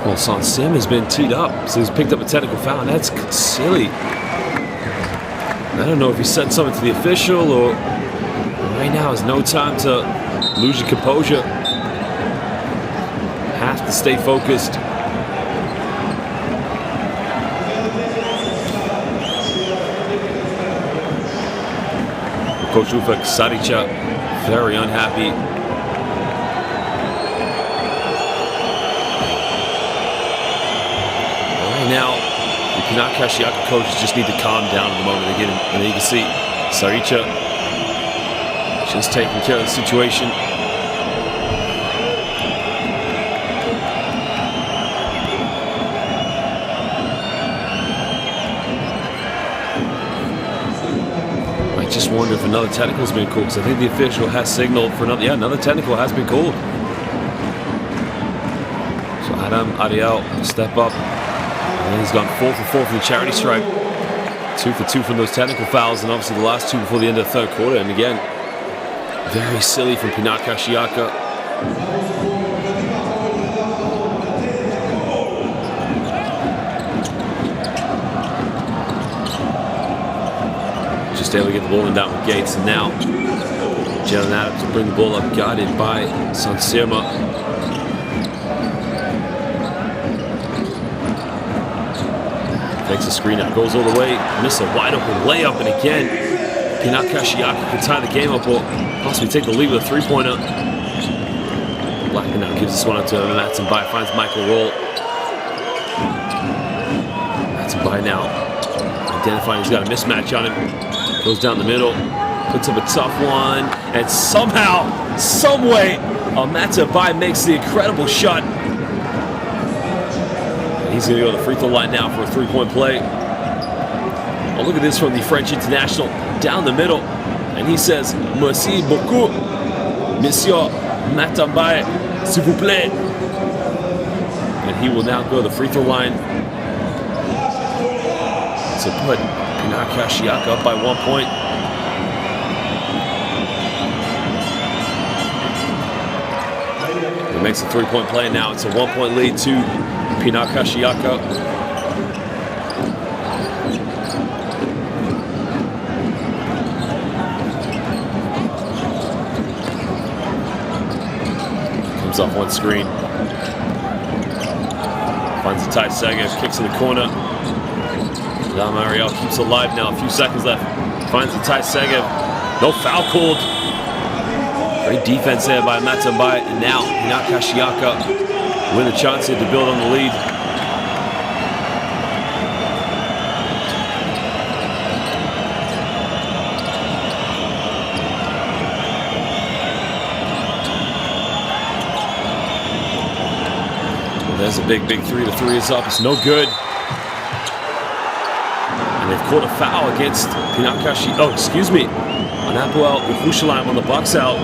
Well, Son Sim has been teed up, so he's picked up a technical foul, and that's silly. I don't know if he said something to the official or right now is no time to lose your composure. Have to stay focused. Coach Ufak Saricha very unhappy. Pinar Karsiyaka coaches just need to calm down at the moment. And then you can see Saricha just taking care of the situation. I just wonder if another technical has been called, because I think the official has signaled for another. Yeah, another technical has been called. So Ariel step up. And he's gone 4 for 4 from the charity stripe. 2 for 2 from those technical fouls, and obviously the last 2 before the end of the third quarter. And again, very silly from Pinar Karsiyaka. Just able to get the ball in down with Gates, and now Jalen Adams will bring the ball up, guarded by Sansirma. Takes a screen out, goes all the way, miss a wide open layup, and again, Pinar Karsiyaka can tie the game up or possibly take the lead with a three-pointer. Blackman now gives this one up to Matson Bai, finds Michael Roll. Matson Bai now identifying he's got a mismatch on him. Goes down the middle, puts up a tough one, and somehow, some way, Matson Bai makes the incredible shot. He's going to go to the free throw line now for a three-point play. Oh, look at this from the French international down the middle. And he says, "Merci beaucoup, Monsieur Matson Bai, s'il vous plaît." And he will now go to the free throw line to put Pinar Karsiyaka up by 1 point. He makes a three-point play now. It's a 1 point lead to Pinar Karsiyaka. Comes off one screen. Finds the tight Segev, kicks in the corner. Adam Ariel keeps alive now, a few seconds left. Finds the tight Segev. No foul called. Great defense there by Matson Bai. And now Pinar Karsiyaka with a chance here to build on the lead. Well, there's a big three. The three is up. It's no good. And they've caught a foul against Pinar Karsiyaka. Oh, excuse me. On Hapoel Yerushalayim on the box out.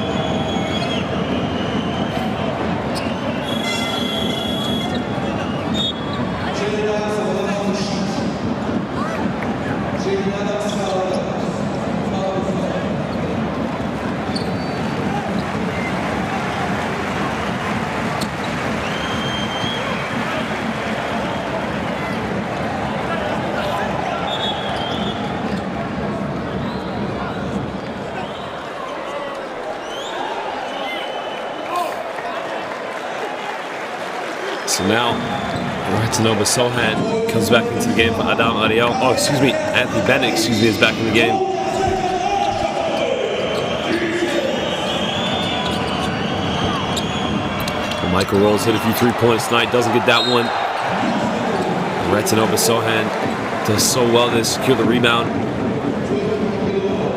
So now, Ratanova Sohan comes back into the game for Adam Ariel. Oh, excuse me, Anthony Bennett, is back in the game. Well, Michael Rolls hit a few three-pointers tonight, doesn't get that one. Ratanova Sohan does so well to secure the rebound.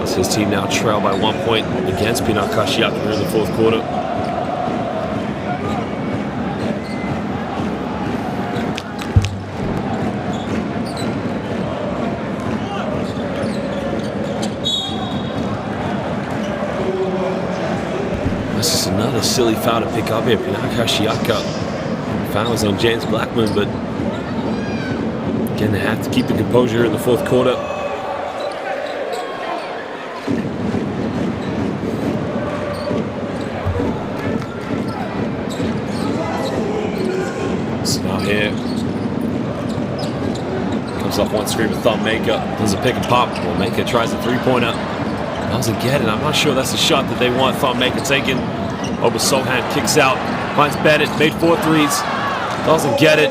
As his team now trail by 1 point against Pinar Karsiyaka here in the fourth quarter. This is another silly foul to pick up here. Pinar Karsiyaka. Foul is on James Blackman, but again, they have to keep the composure in the fourth quarter. So now here, comes off one screen with Thumb Maker. Does a pick and pop. Well, Maker tries a three-pointer. Doesn't get it. I'm not sure that's the shot that they want Thumb Maker taking. Over Sohan kicks out. Finds Bennett. Made 4 threes. Doesn't get it.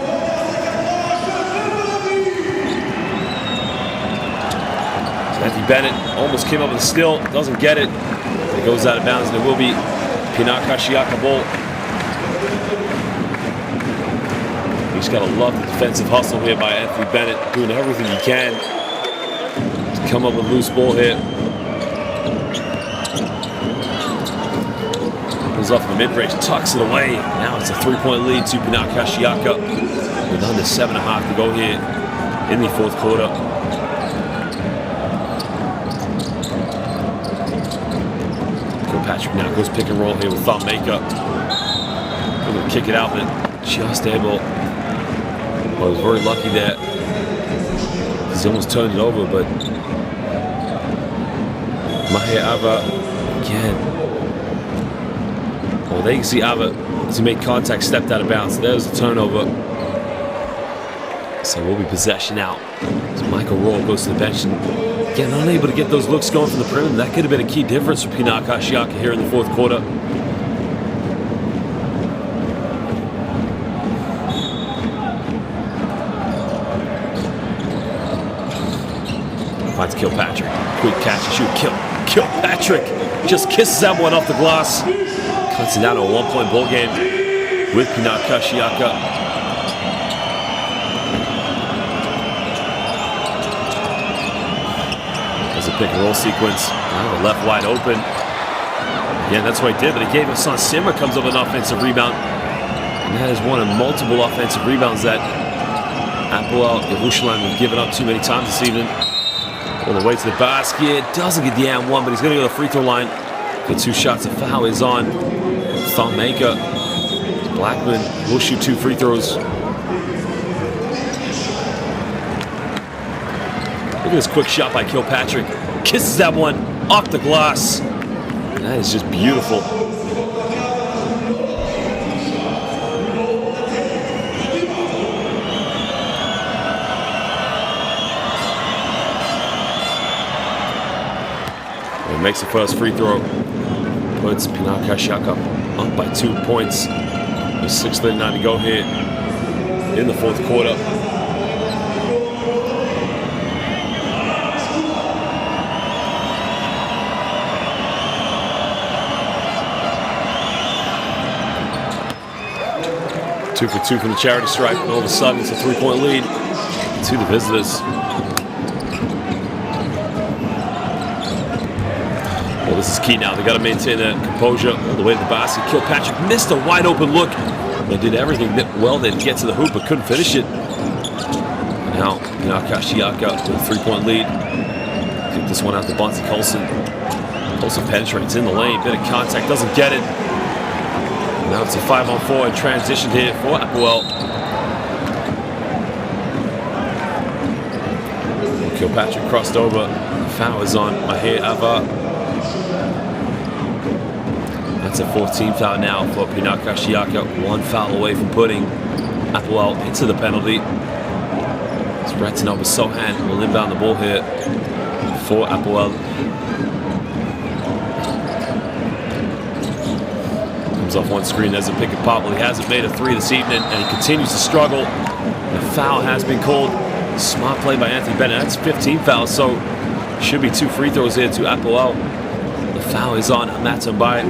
Anthony Bennett almost came up with a steal. Doesn't get it. It goes out of bounds, and it will be Pinar Karsiyaka ball. just got to love the defensive hustle here by Anthony Bennett, doing everything he can to come up with loose ball here. Goes off the mid-range, tucks it away. Now it's a 3-point lead to Pinar Karsiyaka with under 7.5 to go here in the fourth quarter. Patrick now goes pick and roll here with thumb makeup. Going to kick it out, but just able. Well, he was very lucky that he's almost turned it over, but Mahir Ava again. Well, there you can see Ava, as he made contact, stepped out of bounds. There's the turnover. So we'll be possession out. So Michael Roll goes to the bench and again, unable to get those looks going from the perimeter. That could have been a key difference for Pinar Karsiyaka here in the fourth quarter. Finds Kilpatrick. Quick catch and shoot. Kilpatrick just kisses that one off the glass. Cuts it down to a 1-point ball game with Pinar Karsiyaka. There's a pick and roll sequence. Now left wide open. Yeah, that's what he did, but he gave Hassan Simmer comes up with an offensive rebound. And that is one of multiple offensive rebounds that Hapoel Yerushalayim have given up too many times this evening. All the way to the basket. Doesn't get the and one, but he's going to go to the free throw line. The 2 shots. The foul is on thumb maker. Blackman will shoot 2 free throws. Look at this quick shot by Kilpatrick. Kisses that one off the glass. And that is just beautiful. He makes the first free throw. Puts Pinar Karsiyaka up by 2 points. With 6:39 to go here in the fourth quarter. Two for 2 from the charity stripe, and all of a sudden it's a 3-point lead to the visitors. Well, this is key now. They got to maintain that composure all the way to the basket. Kilpatrick missed a wide open look. They did everything well there to get to the hoop, but couldn't finish it. Now, Pinar Karsiyaka with a 3-point lead. Kick this one out to Bunty Colson. Colson penetrates in the lane. Bit of contact, doesn't get it. Now it's a 5-on-4 in transition here for Hapoel. Kilpatrick crossed over. Foul is on Mahir Ava. That's a 14th foul now for Pinar Karsiyaka. 1 foul away from putting Hapoel into the penalty. Spretzenover Sohan will inbound the ball here for Hapoel. Comes off one screen, there's a pick and pop. Well, he hasn't made a 3 this evening, and he continues to struggle. The foul has been called. Smart play by Anthony Bennett. That's 15 fouls, so should be 2 free throws here to Hapoel. The foul is on Matambai.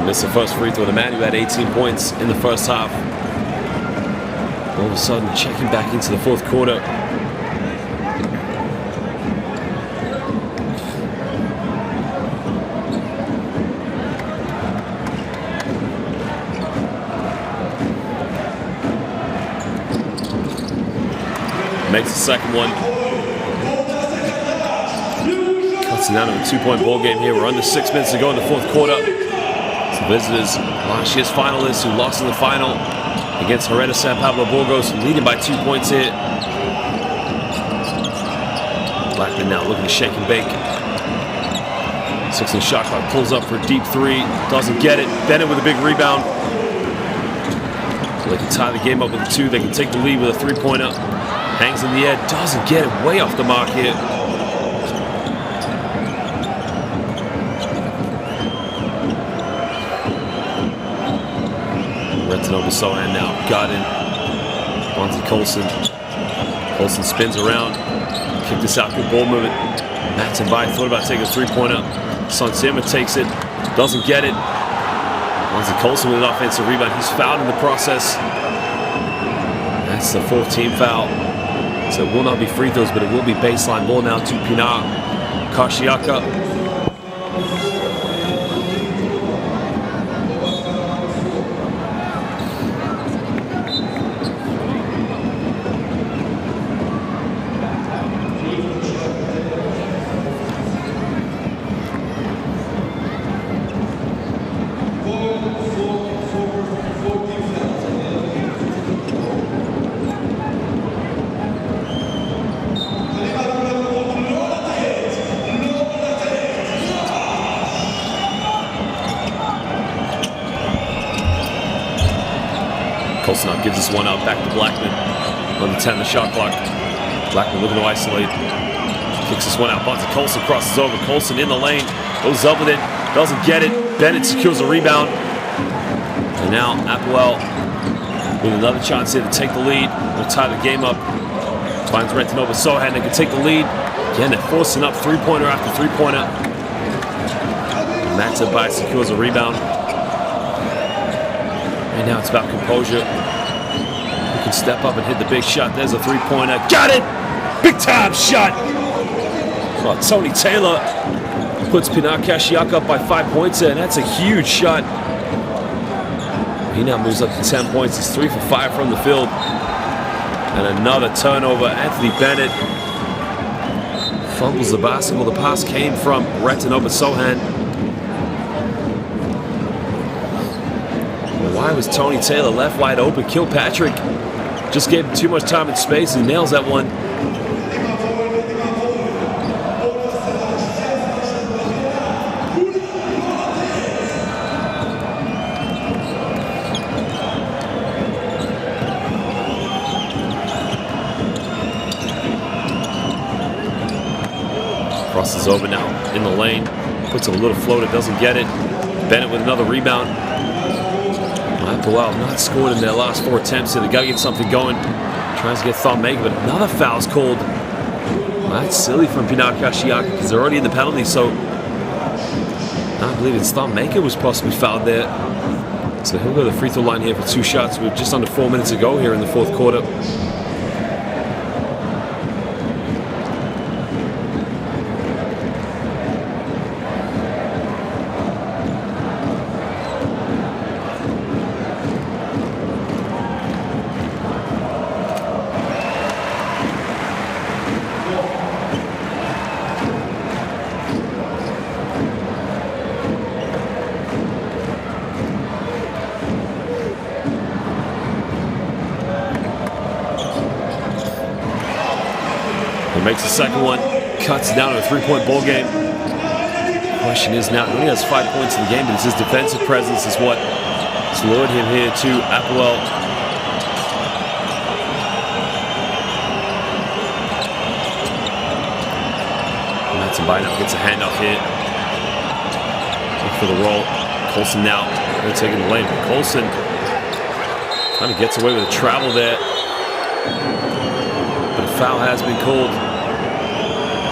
Missed the first free throw. The man who had 18 points in the first half. All of a sudden, checking back into the fourth quarter. Makes the second one. Cuts it down to a 2-point ball game here. We're under 6 minutes to go in the fourth quarter. Visitors, last year's finalists who lost in the final against Hereda San Pablo Burgos, leading by 2 points here. Blackman now looking to shake and bake. 16 shot clock, pulls up for a deep 3, doesn't get it. Bennett with a big rebound. So they can tie the game up with a 2. They can take the lead with a 3-pointer. Hangs in the air, doesn't get it, way off the mark here. Renton over Sohan now. Got in. Bonzi Colson. Colson spins around. Kick this out. Good ball movement. Matt and Bai thought about taking a three-pointer. Son Sima takes it. Doesn't get it. Bonzi Colson with an offensive rebound. He's fouled in the process. That's the fourth team foul. So it will not be free throws, but it will be baseline ball now to Pinar Karsiyaka. Colson now gives this one out back to Blackman on the 10, the shot clock. Blackman looking to isolate. Kicks this one out. Bonzi Colson crosses over. Colson in the lane. Goes up with it. Doesn't get it. Bennett secures a rebound. And now Hapoel with another chance here to take the lead. They'll tie the game up. Finds Renton over Sohan. They can take the lead. Again, they're forcing up three-pointer after three-pointer. Matt Bai secures a rebound. And now it's about composure. Who can step up and hit the big shot? There's a three-pointer. Got it! Big time shot! Oh, Tony Taylor puts Pinar Karsiyaka up by 5 points there, and that's a huge shot. He now moves up to 10 points. He's 3 for 5 from the field. And another turnover. Anthony Bennett fumbles the basketball. The pass came from Renton over Sohan. Why was Tony Taylor left wide open? Kilpatrick just gave him too much time and space and nails that one. Crosses over now in the lane. Puts a little floater, doesn't get it. Bennett with another rebound. Hapoel not scored in their last 4 attempts here. They got to get something going. Tries to get Thom Maker, but another foul's called. Well, that's silly from Pinar Karsiyaka because they're already in the penalty, so I believe it's Thom Maker was possibly fouled there. So he'll go to the free throw line here for 2 shots. We're just under 4 minutes to go here in the fourth quarter. He makes the second one, cuts it down to a 3-point ball game. The question is now, he only has 5 points in the game, but it's his defensive presence is what has lured him here to Hapoel. Matt Bai now gets a handoff here. Look for the roll. Colson now really taking the lane. Colson kind of gets away with a travel there. But a foul has been called.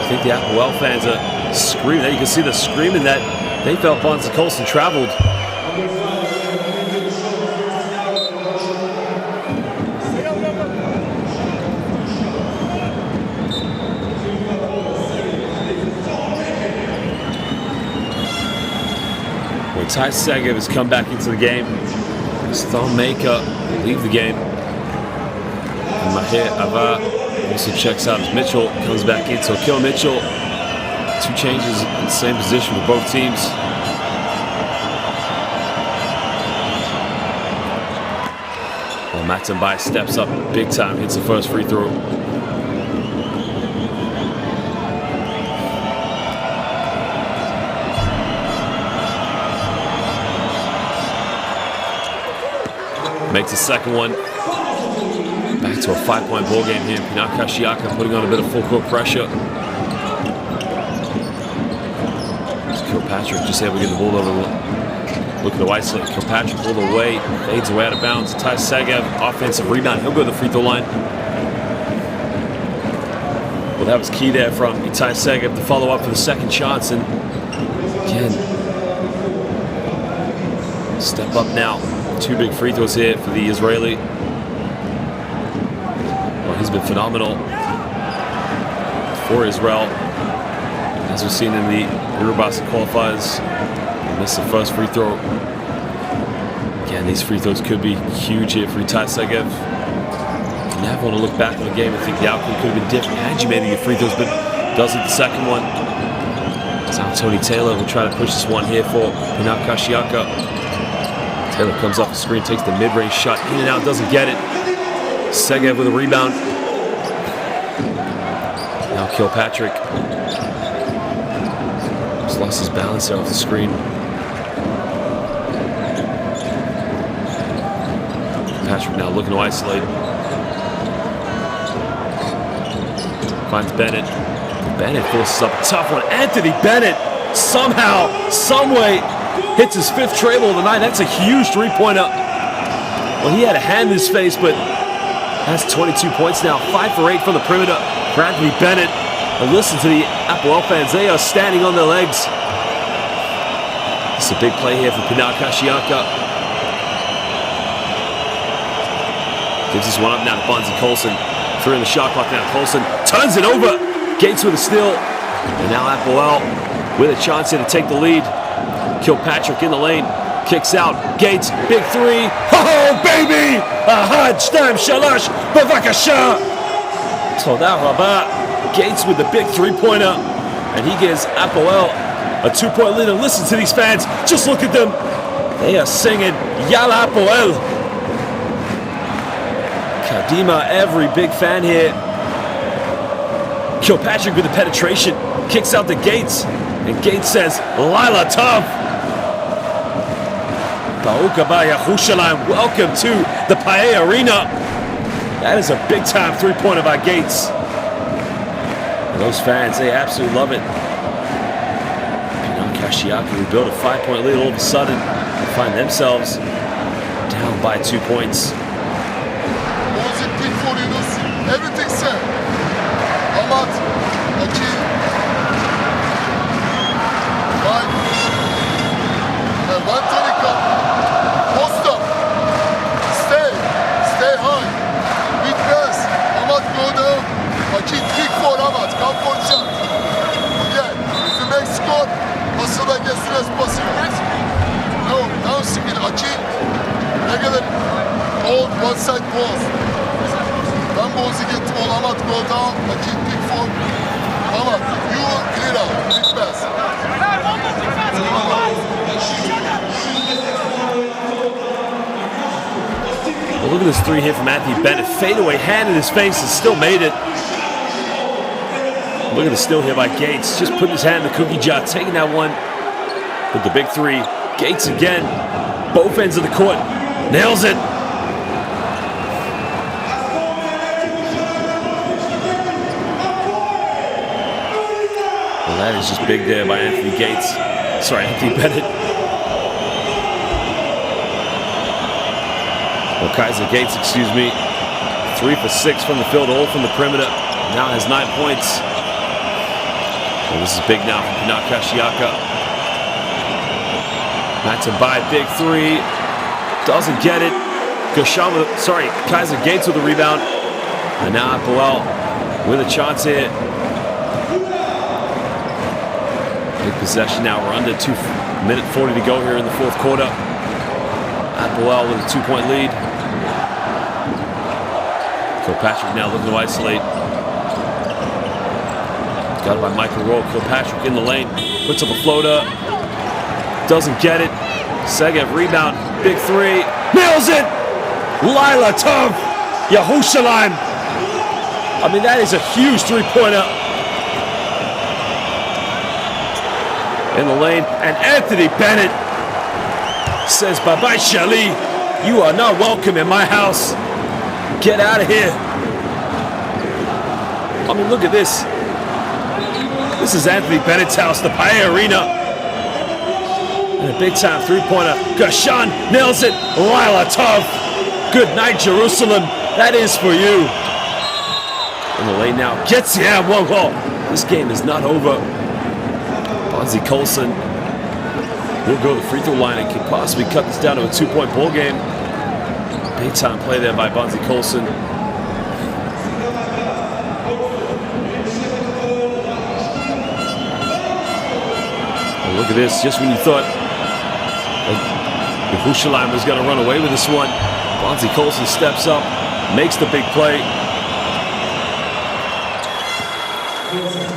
I think the Hapoel fans are screaming. You can see the screaming that they felt Bonzi Colson traveled. Well, Ty Segev has come back into the game. Thom Maker leave the game. And Mahir Ava also checks out as Mitchell comes back in. So Kill Mitchell, 2 changes in the same position for both teams. Well, Matt Bai steps up big time, hits the first free throw. Makes the second one. Back to a 5-point ball game here. Pinar Karsiyaka putting on a bit of full court pressure. Kilpatrick just able to get the ball over Looking to isolate Kilpatrick all the way. Fades away out of bounds. Itai Segev, offensive rebound. He'll go to the free throw line. Well, that was key there from Itai Segev to follow up for the second shots. And again, step up now. 2 big free throws here for the Israeli. Well, he's been phenomenal for Israel. As we've seen in the Eurobasket qualifiers, he missed the first free throw. Again, these free throws could be huge here for Itai Segev. You never want to look back on the game and think the outcome could have been different had you made the free throws, but does it the second one. It's now Tony Taylor will try to push this one here for Pinar Karsiyaka. Taylor comes off the screen, takes the mid-range shot, in and out, doesn't get it. Segev with a rebound. Now Kilpatrick. Just lost his balance there off the screen. Kilpatrick now looking to isolate. Finds Bennett. Bennett forces up a tough one. Anthony Bennett somehow, someway hits his 5th treble of the night. That's a huge three-pointer. Well, he had a hand in his face, but that's 22 points now. 5 for 8 from the perimeter for Anthony Bennett. And listen to the Hapoel fans. They are standing on their legs. It's a big play here for Pinar Karsiyaka. Gives this one up now to Bonzi Colson. 3 in the shot clock now. Colson turns it over. Gates with a steal. And now Hapoel with a chance here to take the lead. Kilpatrick in the lane. Kicks out. Gates, big 3. Oh, baby! Ahad, shtam, shalash, bavakasha! Toda rabah. Gates with the big 3-pointer. And he gives Hapoel a 2-point lead. And listen to these fans. Just look at them. They are singing Yalla Hapoel. Kadima, every big fan here. Kilpatrick with the penetration. Kicks out the Gates. And Gates says, Lila Tov. Welcome to the Pae Arena. That is a big-time 3-pointer by Gates. And those fans, they absolutely love it. Pinar Karsiyaka, who built a 5-point lead all of a sudden, find themselves down by 2 points. Everything set. Amat, Aki, Mike, and Vantanika. Post up. Stay high. Big pass. Amat go down. Aki, kick for Amat. Come for shot. Again, if you make score, hustle back as soon as possible. No, down skill. Aki, regular hold one side balls. When balls get to all, Amat go down, a kick big four. Amat, you will clear out, big pass. Well, look at this 3 here from Anthony Bennett. Fadeaway, hand in his face, and still made it. Look at the steal here by Gates. Just putting his hand in the cookie jar, taking that one with the big 3. Gates again, both ends of the court, nails it. That is just big there by Anthony Gates. Sorry, Anthony Bennett. Well, Kaiser Gates, excuse me. 3 for 6 from the field, all from the perimeter. Now has 9 points. Well, this is big now for Pinar Karsiyaka. Matabai, big 3. Doesn't get it. Kaiser Gates with the rebound. And now Hapoel with a chance here. Big possession now. We're under 2 minute 40 to go here in the 4th quarter. Hapoel with a 2-point lead. Kilpatrick now looking to isolate. Got it by Michael Rowe. Kilpatrick in the lane. Puts up a floater. Doesn't get it. Segev rebound. Big 3. Nails it! Lila Tov! Yahushalayim! I mean, that is a huge 3-pointer. In the lane, and Anthony Bennett says, bye-bye, Shali. You are not welcome in my house. Get out of here. I mean, look at this. This is Anthony Bennett's house, the Pae Arena. And a big-time three-pointer. Gershon nails it. Lila Tov. Good night, Jerusalem. That is for you. In the lane now. Gets the and one goal. This game is not over. Bonzi Colson will go to the free throw line and can possibly cut this down to a 2-point ball game. Big-time play there by Bonzi Colson. Look at this, just when you thought Yerushalayim was going to run away with this one, Bonzi Colson steps up, makes the big play.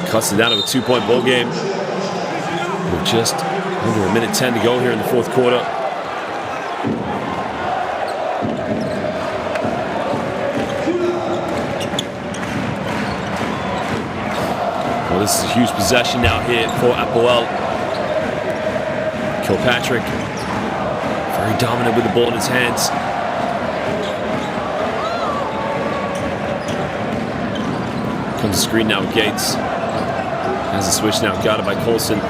Cuts it down to a 2-point ball game with just under a minute 10 to go here in the fourth quarter. Well, this is a huge possession now here for Hapoel. Kilpatrick, very dominant with the ball in his hands. Comes the screen now with Gates. Has a switch now, guarded by Colson.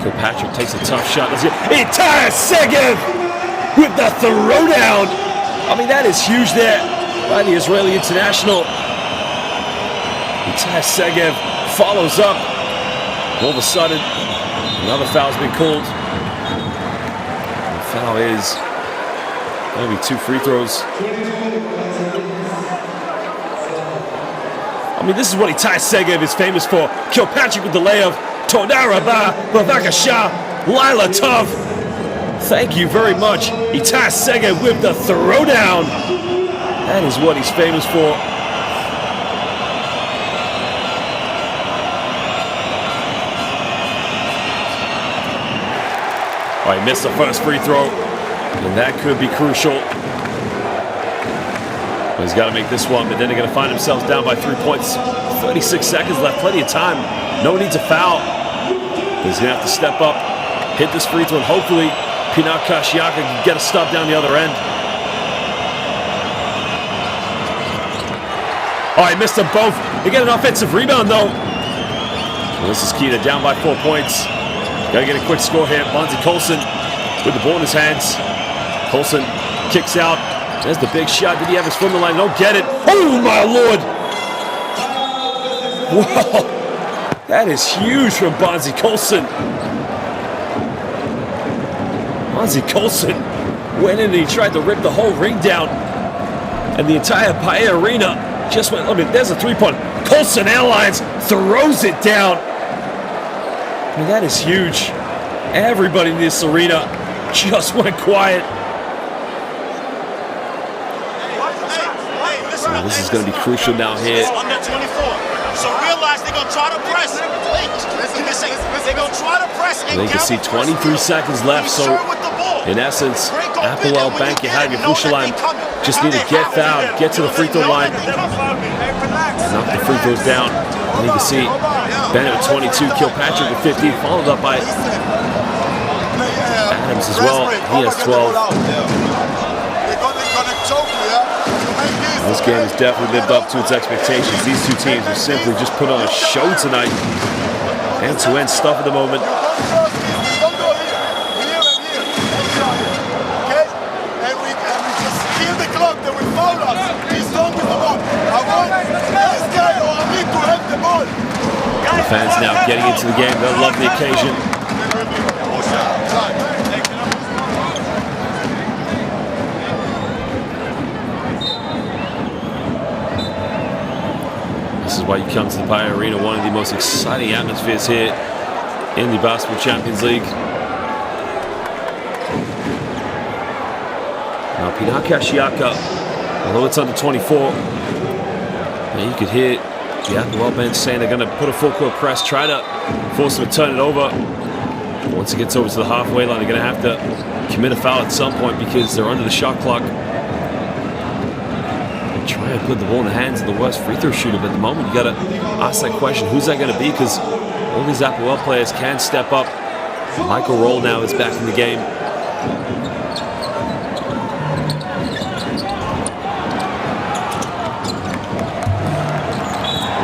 Kilpatrick takes a tough shot. Let's get Itai Segev with the throwdown. I mean, that is huge there by the Israeli international. Itai Segev follows up. All of a sudden, another foul's been called. Foul is going to be 2 free throws. I mean, this is what Itai Segev is famous for. Kilpatrick with the layup. Toda Rabah, Bavakasha, Lila Tov. Thank you very much. Itai Segev with the throwdown. That is what he's famous for. Oh, he missed the first free throw, and that could be crucial. He's got to make this one, but then they're going to find themselves down by 3 points. 36 seconds left, plenty of time. No need to foul. He's going to have to step up, hit this free throw, and hopefully Pinar Karsiyaka can get a stop down the other end. Oh, he missed them both. They get an offensive rebound, though. Well, this is key. They're down by 4 points. Got to get a quick score here. Bonzi Colson with the ball in his hands. Colson kicks out. There's the big shot. Did he have his foot on the line? Don't get it. Oh, my Lord. Wow. That is huge from Bonzi Colson. Bonzi Colson went in and he tried to rip the whole ring down. And the entire Pae Arena just went, I mean, there's a three-point. Colson Airlines throws it down. I mean, that is huge. Everybody in this arena just went quiet. Well, this is going to be crucial now here. Under 24. So realize they're going to try to press. They're going to try to press. They can see 23 seconds left. So, in essence, Hapoel Bank Yehag Yerushalayim just need to get fouled, get to the free throw line, and knock the free throws down. And you can see Bennett with 22, Kilpatrick with 15, followed up by Adams as well. He has 12. This game has definitely lived up to its expectations. These two teams have simply just put on a show tonight. End-to-end stuff at the moment. The fans now getting into the game. They'll love the occasion. This is why you come to the Pae Arena, one of the most exciting atmospheres here in the Basketball Champions League. Now, Pinar Karsiyaka, although it's under 24, you could hear the Hapoel bench saying they're going to put a full court press, try to force them to turn it over. Once it gets over to the halfway line, they're going to have to commit a foul at some point because they're under the shot clock. Try and put the ball in the hands of the worst free throw shooter, but at the moment you got to ask that question, who's that going to be? Because all these Hapoel players can step up. Michael Roll now is back in the game.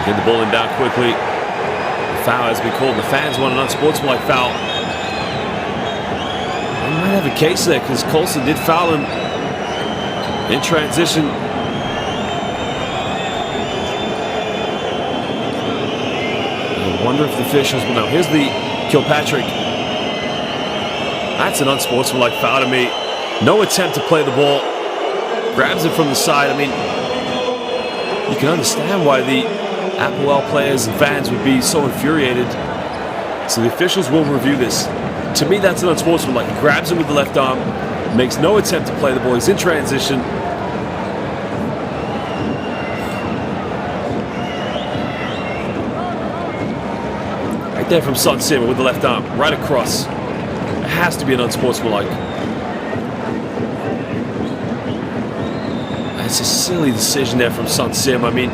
Get the ball inbound quickly. The foul has been called. The fans want an unsportsmanlike foul. he might have a case there because Colson did foul him in transition. I wonder if the officials will know. Here's the Kilpatrick. That's an unsportsmanlike foul to me. No attempt to play the ball. Grabs it from the side. I mean, you can understand why the Hapoel players and fans would be so infuriated. So the officials will review this. To me, that's an unsportsmanlike. He grabs him with the left arm, makes no attempt to play the ball. He's in transition. Right there from Son Sima with the left arm, right across. It has to be an unsportsmanlike. It's a silly decision there from Son Sim. I mean,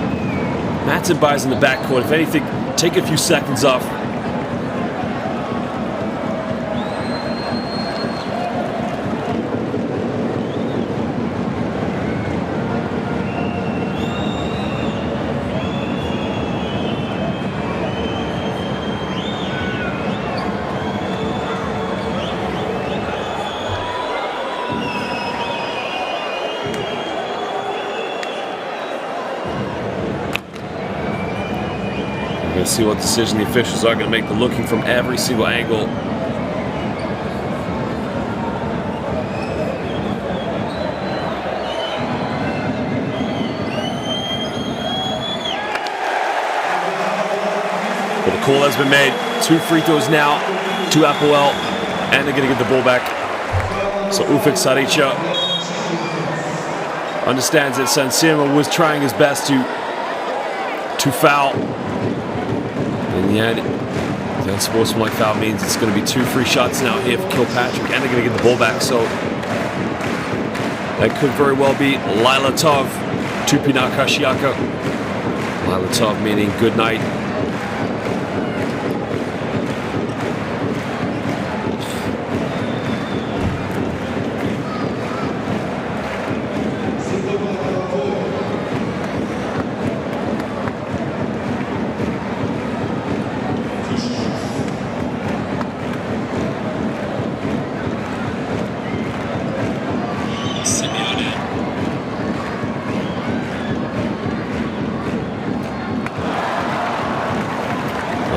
Matson buys in the backcourt. If anything, take a few seconds off. We're going to see what decision the officials are going to make. They're looking from every single angle. But the call has been made. 2 free throws now to Hapoel, and they're going to get the ball back. So Ufuk Sarica understands that Son Sima was trying his best to foul. In the end, the unsportsmanlike foul means it's going to be 2 free shots now here for Kilpatrick, and they're going to get the ball back. So that could very well be Laila Tov to Pinar Karsiyaka. Laila Tov meaning good night.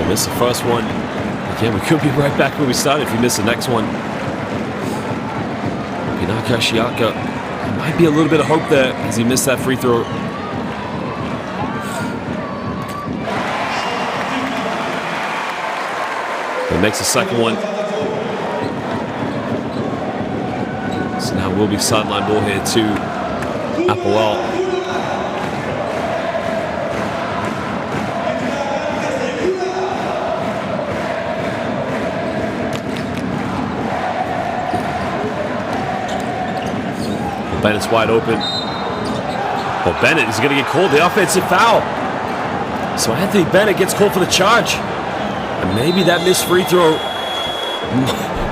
Missed the first one. Again, we could be right back where we started if we miss the next one. Pinar Karsiyaka, there might be a little bit of hope there as he missed that free throw. He makes the second one. So now will be sideline ball here to Hapoel. Bennett's wide open. Well, Bennett is going to get called the offensive foul. So Anthony Bennett gets called for the charge. And maybe that missed free throw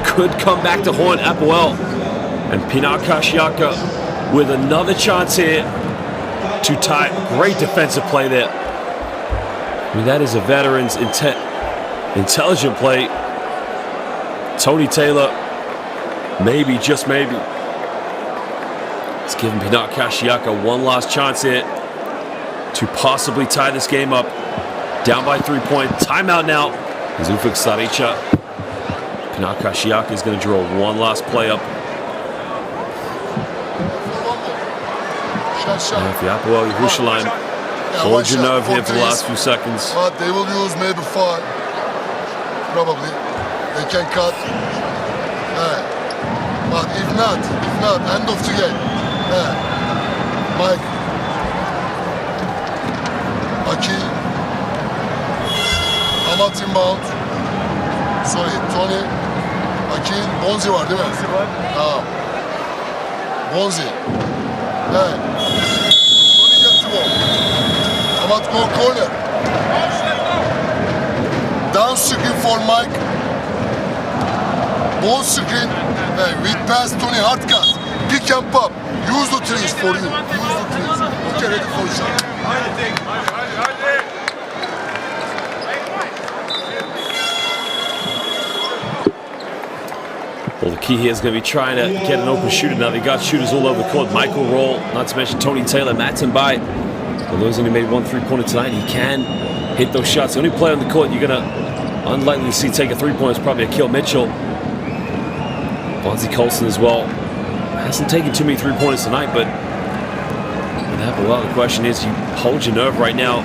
could come back to haunt Hapoel. And Pinar Karsiyaka with another chance here to tie. Great defensive play there. I mean, that is a veteran's intelligent play. Tony Taylor, maybe, just maybe. It's given Pinar Karsiyaka one last chance here to possibly tie this game up. Down by 3 points. Timeout now. Ufuk Sarica. Pinar Karsiyaka is going to draw one last play up. Now for Hapoel Yerushalayim, hold your nerve here for the last few seconds. But they will use maybe 5. Probably. They can cut. But if not, end of the game. Mike, Aki, Amat inbound. Sorry, Tony, Aki, Bonzi var değil mi? Bonzi var. Bonzi. Tony gets the ball. Amat go corner. Down screen for Mike. Ball screen. With pass, Tony hard cut. Pick and pop. Use the trees for you. Use the trees. Okay, ready for shot. Well, the key here is going to be trying to get an open shooter. Now they got shooters all over the court. Michael Roll, not to mention Tony Taylor, Matt Mbai. Although he's only made one three-pointer tonight, he can hit those shots. The only player on the court you're going to unlikely see take a three-pointer is probably Akil Mitchell. Bonzi Colson as well. Hasn't taken too many three-pointers tonight, but well, the question is, you hold your nerve right now.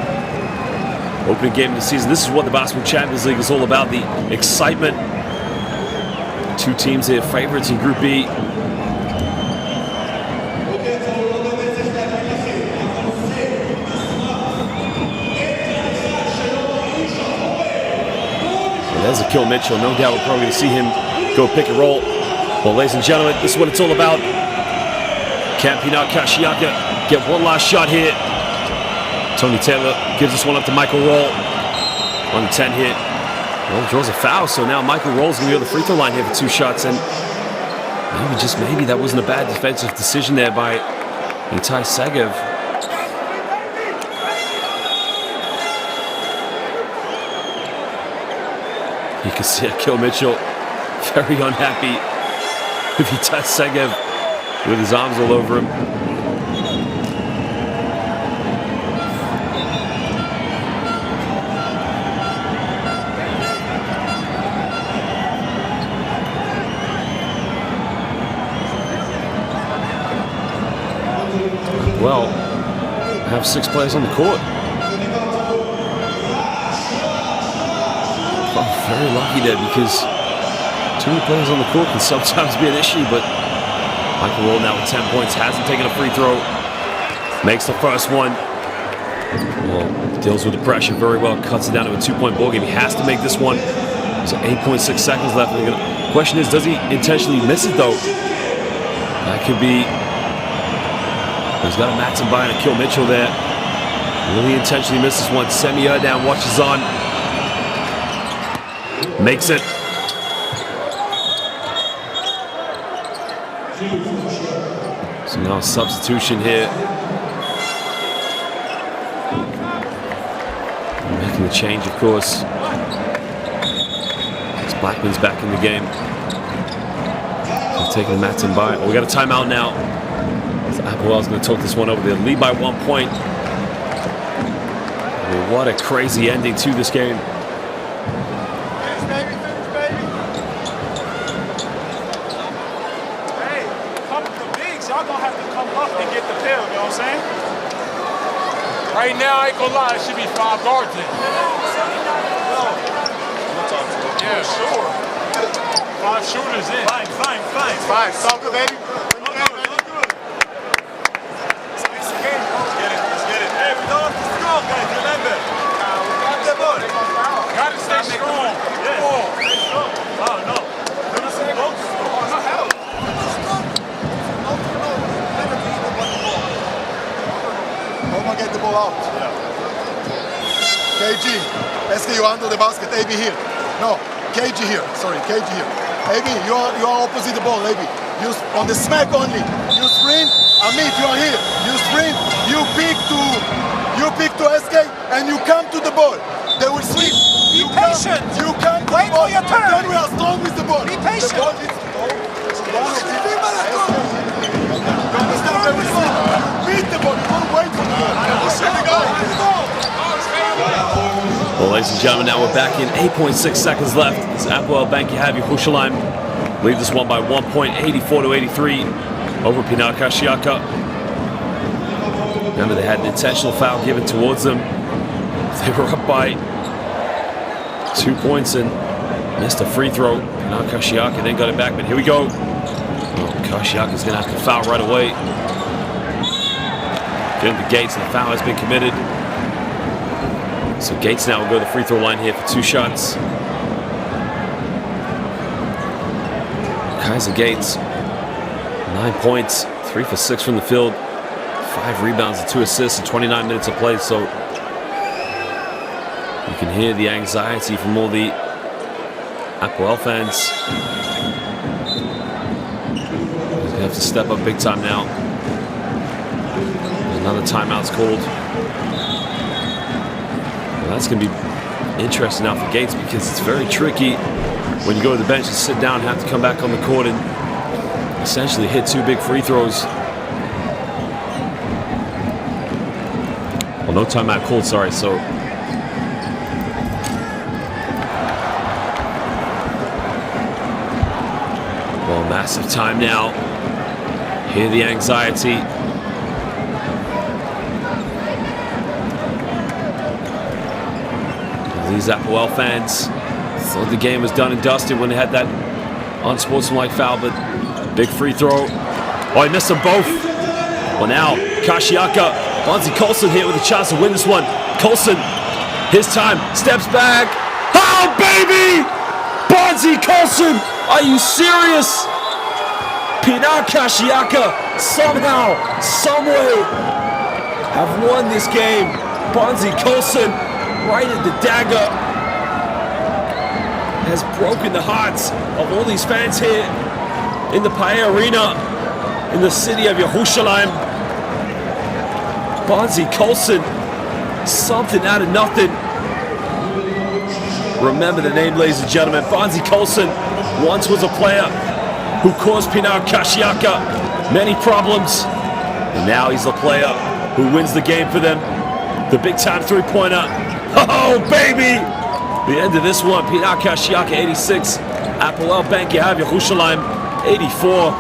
Opening game of the season. This is what the Basketball Champions League is all about, the excitement. Two teams here, favorites in Group B. There's Akil Mitchell. No doubt we're probably going to see him go pick and roll. Well, ladies and gentlemen, this is what it's all about. Can Pinar Karsiyaka get one last shot here? Tony Taylor gives this one up to Michael Roll. 1-10 hit. Well, draws a foul, so now Michael Roll's going to go to the free throw line here for 2 shots, and maybe that wasn't a bad defensive decision there by Itai Segev. You can see Akil Mitchell very unhappy with Itai Segev with his arms all over him. Well, have 6 players on the court. Oh, very lucky there, because too many players on the court can sometimes be an issue, but Michael Roll now with 10 points, hasn't taken a free throw, makes the first one. Well, deals with the pressure very well, cuts it down to a 2-point ball game. He has to make this one. There's 8.6 seconds left. The question is, does he intentionally miss it though? That could be. He's got a Matt Mbai and Akil Mitchell there. Will he intentionally miss this one? Semi down, watches on. Makes it. So now a substitution here. Making the change, of course. As Blackman's back in the game. He's taking Matt Mbai. Oh, we got a timeout now. Hapoel's going to talk this one over. They lead by 1 point. I mean, what a crazy ending to this game. Hey, come the bigs, y'all gonna have to come up and get the pill, you know what I'm saying? Right now, I ain't gonna lie, it should be 5 guards in. Yeah, sure. 5 shooters in. Fine. 5. It's all good, baby. Get the ball out. KG, SK, you handle the basket. AB here. No, KG here. Sorry, KG here. AB, you are opposite the ball. AB, you on the smack only. You sprint. Amit, you are here. You sprint. You pick to SK, and you come to the ball. They will sleep. Be patient. You come to Wait the ball. for your turn. Then we are strong with the ball. Be patient. The ball is beat the ball. Don't wait for the ball. Well, ladies and gentlemen, now we're back in 8.6 seconds left. As Hapoel Banki Yerushalayim lead this one by 1 point, 84-83 over Pinar Karsiyaka. Remember, they had an intentional foul given towards them. They were up by 2 points and missed a free throw. Pinar Karsiyaka then got it back, but here we go. Karsiyaka's going to have to foul right away. Getting the Gates, and the foul has been committed. So Gates now will go to the free throw line here for 2 shots. Kaiser Gates, 9 points, 3 for 6 from the field, 5 rebounds and 2 assists in 29 minutes of play. So you can hear the anxiety from all the Hapoel fans. They have to step up big time now. Another timeout's called. Well, that's going to be interesting now for Gates, because it's very tricky when you go to the bench and sit down, have to come back on the court and essentially hit 2 big free throws. Well, no timeout called, sorry. So well, massive time now. Hear the anxiety. These Hapoel fans thought the game was done and dusted when they had that unsportsmanlike foul, but big free throw. Oh, he missed them both. Well, now Karsiyaka, Bonzi Colson here with a chance to win this one. Colson, his time, steps back. Oh, baby! Bonzi Colson, are you serious? Pinar Karsiyaka somehow, someway have won this game. Bonzi Colson, right at the dagger, has broken the hearts of all these fans here in the Pae Arena in the city of Yerushalayim. Bonzi Colson, something out of nothing. Remember the name, ladies and gentlemen. Bonzi Colson once was a player who caused Pinar Karsiyaka many problems, and now he's the player who wins the game for them. The big-time three-pointer. Oh, baby! The end of this one, Pinar Karsiyaka 86, Hapoel Bank Yehav Yerushalayim 84.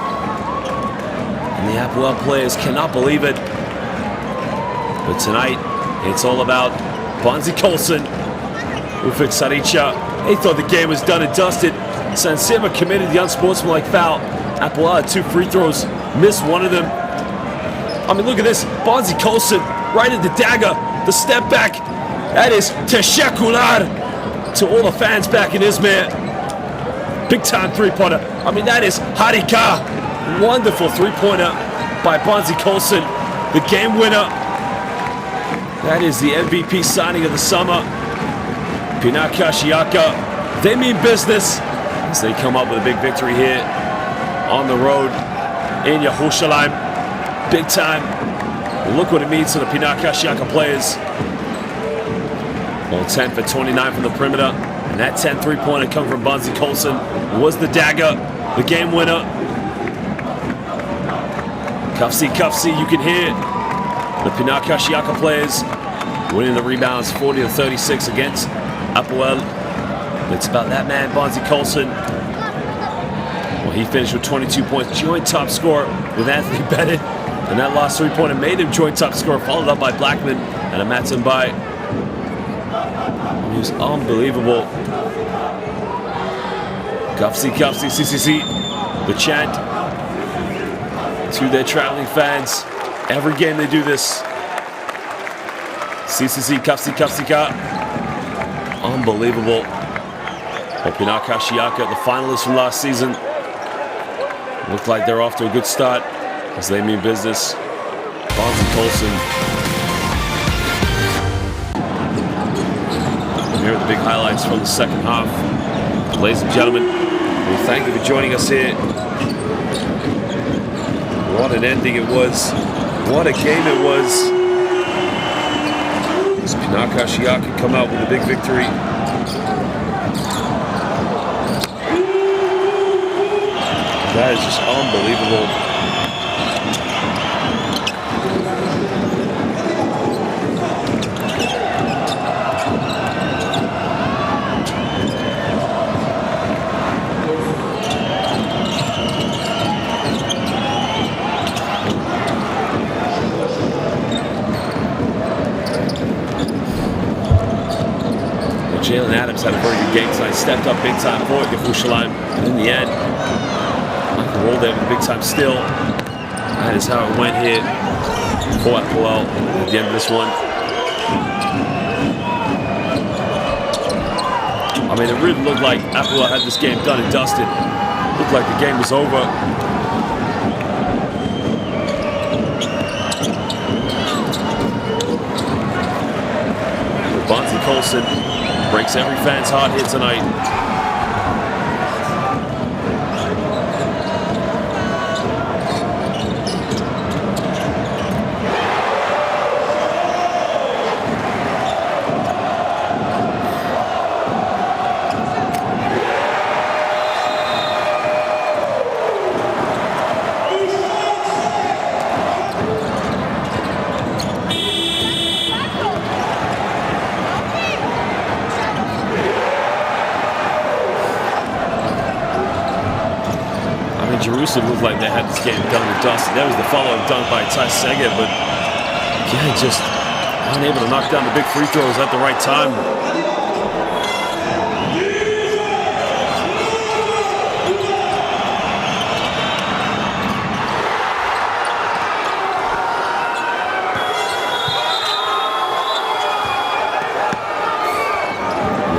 And the Hapoel players cannot believe it. But tonight, it's all about Bonzi Colson, Ufik Saricha. They thought the game was done and dusted. San Sima committed the unsportsmanlike foul. Hapoel had 2 free throws, missed one of them. I mean, look at this. Bonzi Colson, right at the dagger, the step back. That is Teshekular to all the fans back in Izmir. Big time three-pointer. I mean, that is Harika. Wonderful three-pointer by Bonzi Colson. The game winner. That is the MVP signing of the summer. Pinar Karsiyaka. They mean business as they come up with a big victory here on the road in Yerushalayim. Big time. Look what it means to the Pinar Karsiyaka players. Well, 10 for 29 from the perimeter. And that 10 three-pointer come from Bonzi Colson was the dagger, the game winner. Kufsi, you can hear the Pinar Karsiyaka players winning the rebounds 40-36 against Hapoel. It's about that man, Bonzi Colson. Well, he finished with 22 points, joint top scorer with Anthony Bennett. And that last three-pointer made him joint top scorer, followed up by Blackman and a Matsubai. He was unbelievable. Kufsi, CCC, the chant to their traveling fans. Every game they do this. CCC, Kufsi, unbelievable. Pinar Karsiyaka, the finalists from last season, look like they're off to a good start as they mean business. Bonzi Colson. Here are the big highlights from the second half. Ladies and gentlemen, we thank you for joining us here. What an ending it was. What a game it was. As Pinar Karsiyaka come out with a big victory. That is just unbelievable. Jalen Adams had a very good game tonight, stepped up big time for Yerushalayim, and in the end, Michael rolled there with a big time steal. That is how it went here for Hapoel at the end of this one. I mean, it really looked like Hapoel had this game done and dusted. It looked like the game was over. Bonzi Colson breaks every fan's heart here tonight. Jerusalem looked like they had this game done and dusted. There was the follow-up dunk by Ty Seger, but again, just unable to knock down the big free throws at the right time.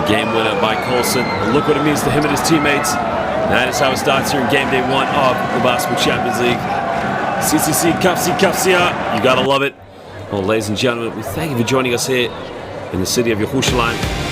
Game winner by Colson. And look what it means to him and his teammates. That is how it starts here in game day 1 of the Basketball Champions League. CCC Karsiyaka. You gotta love it. Well, ladies and gentlemen, we thank you for joining us here in the city of Yerushalayim.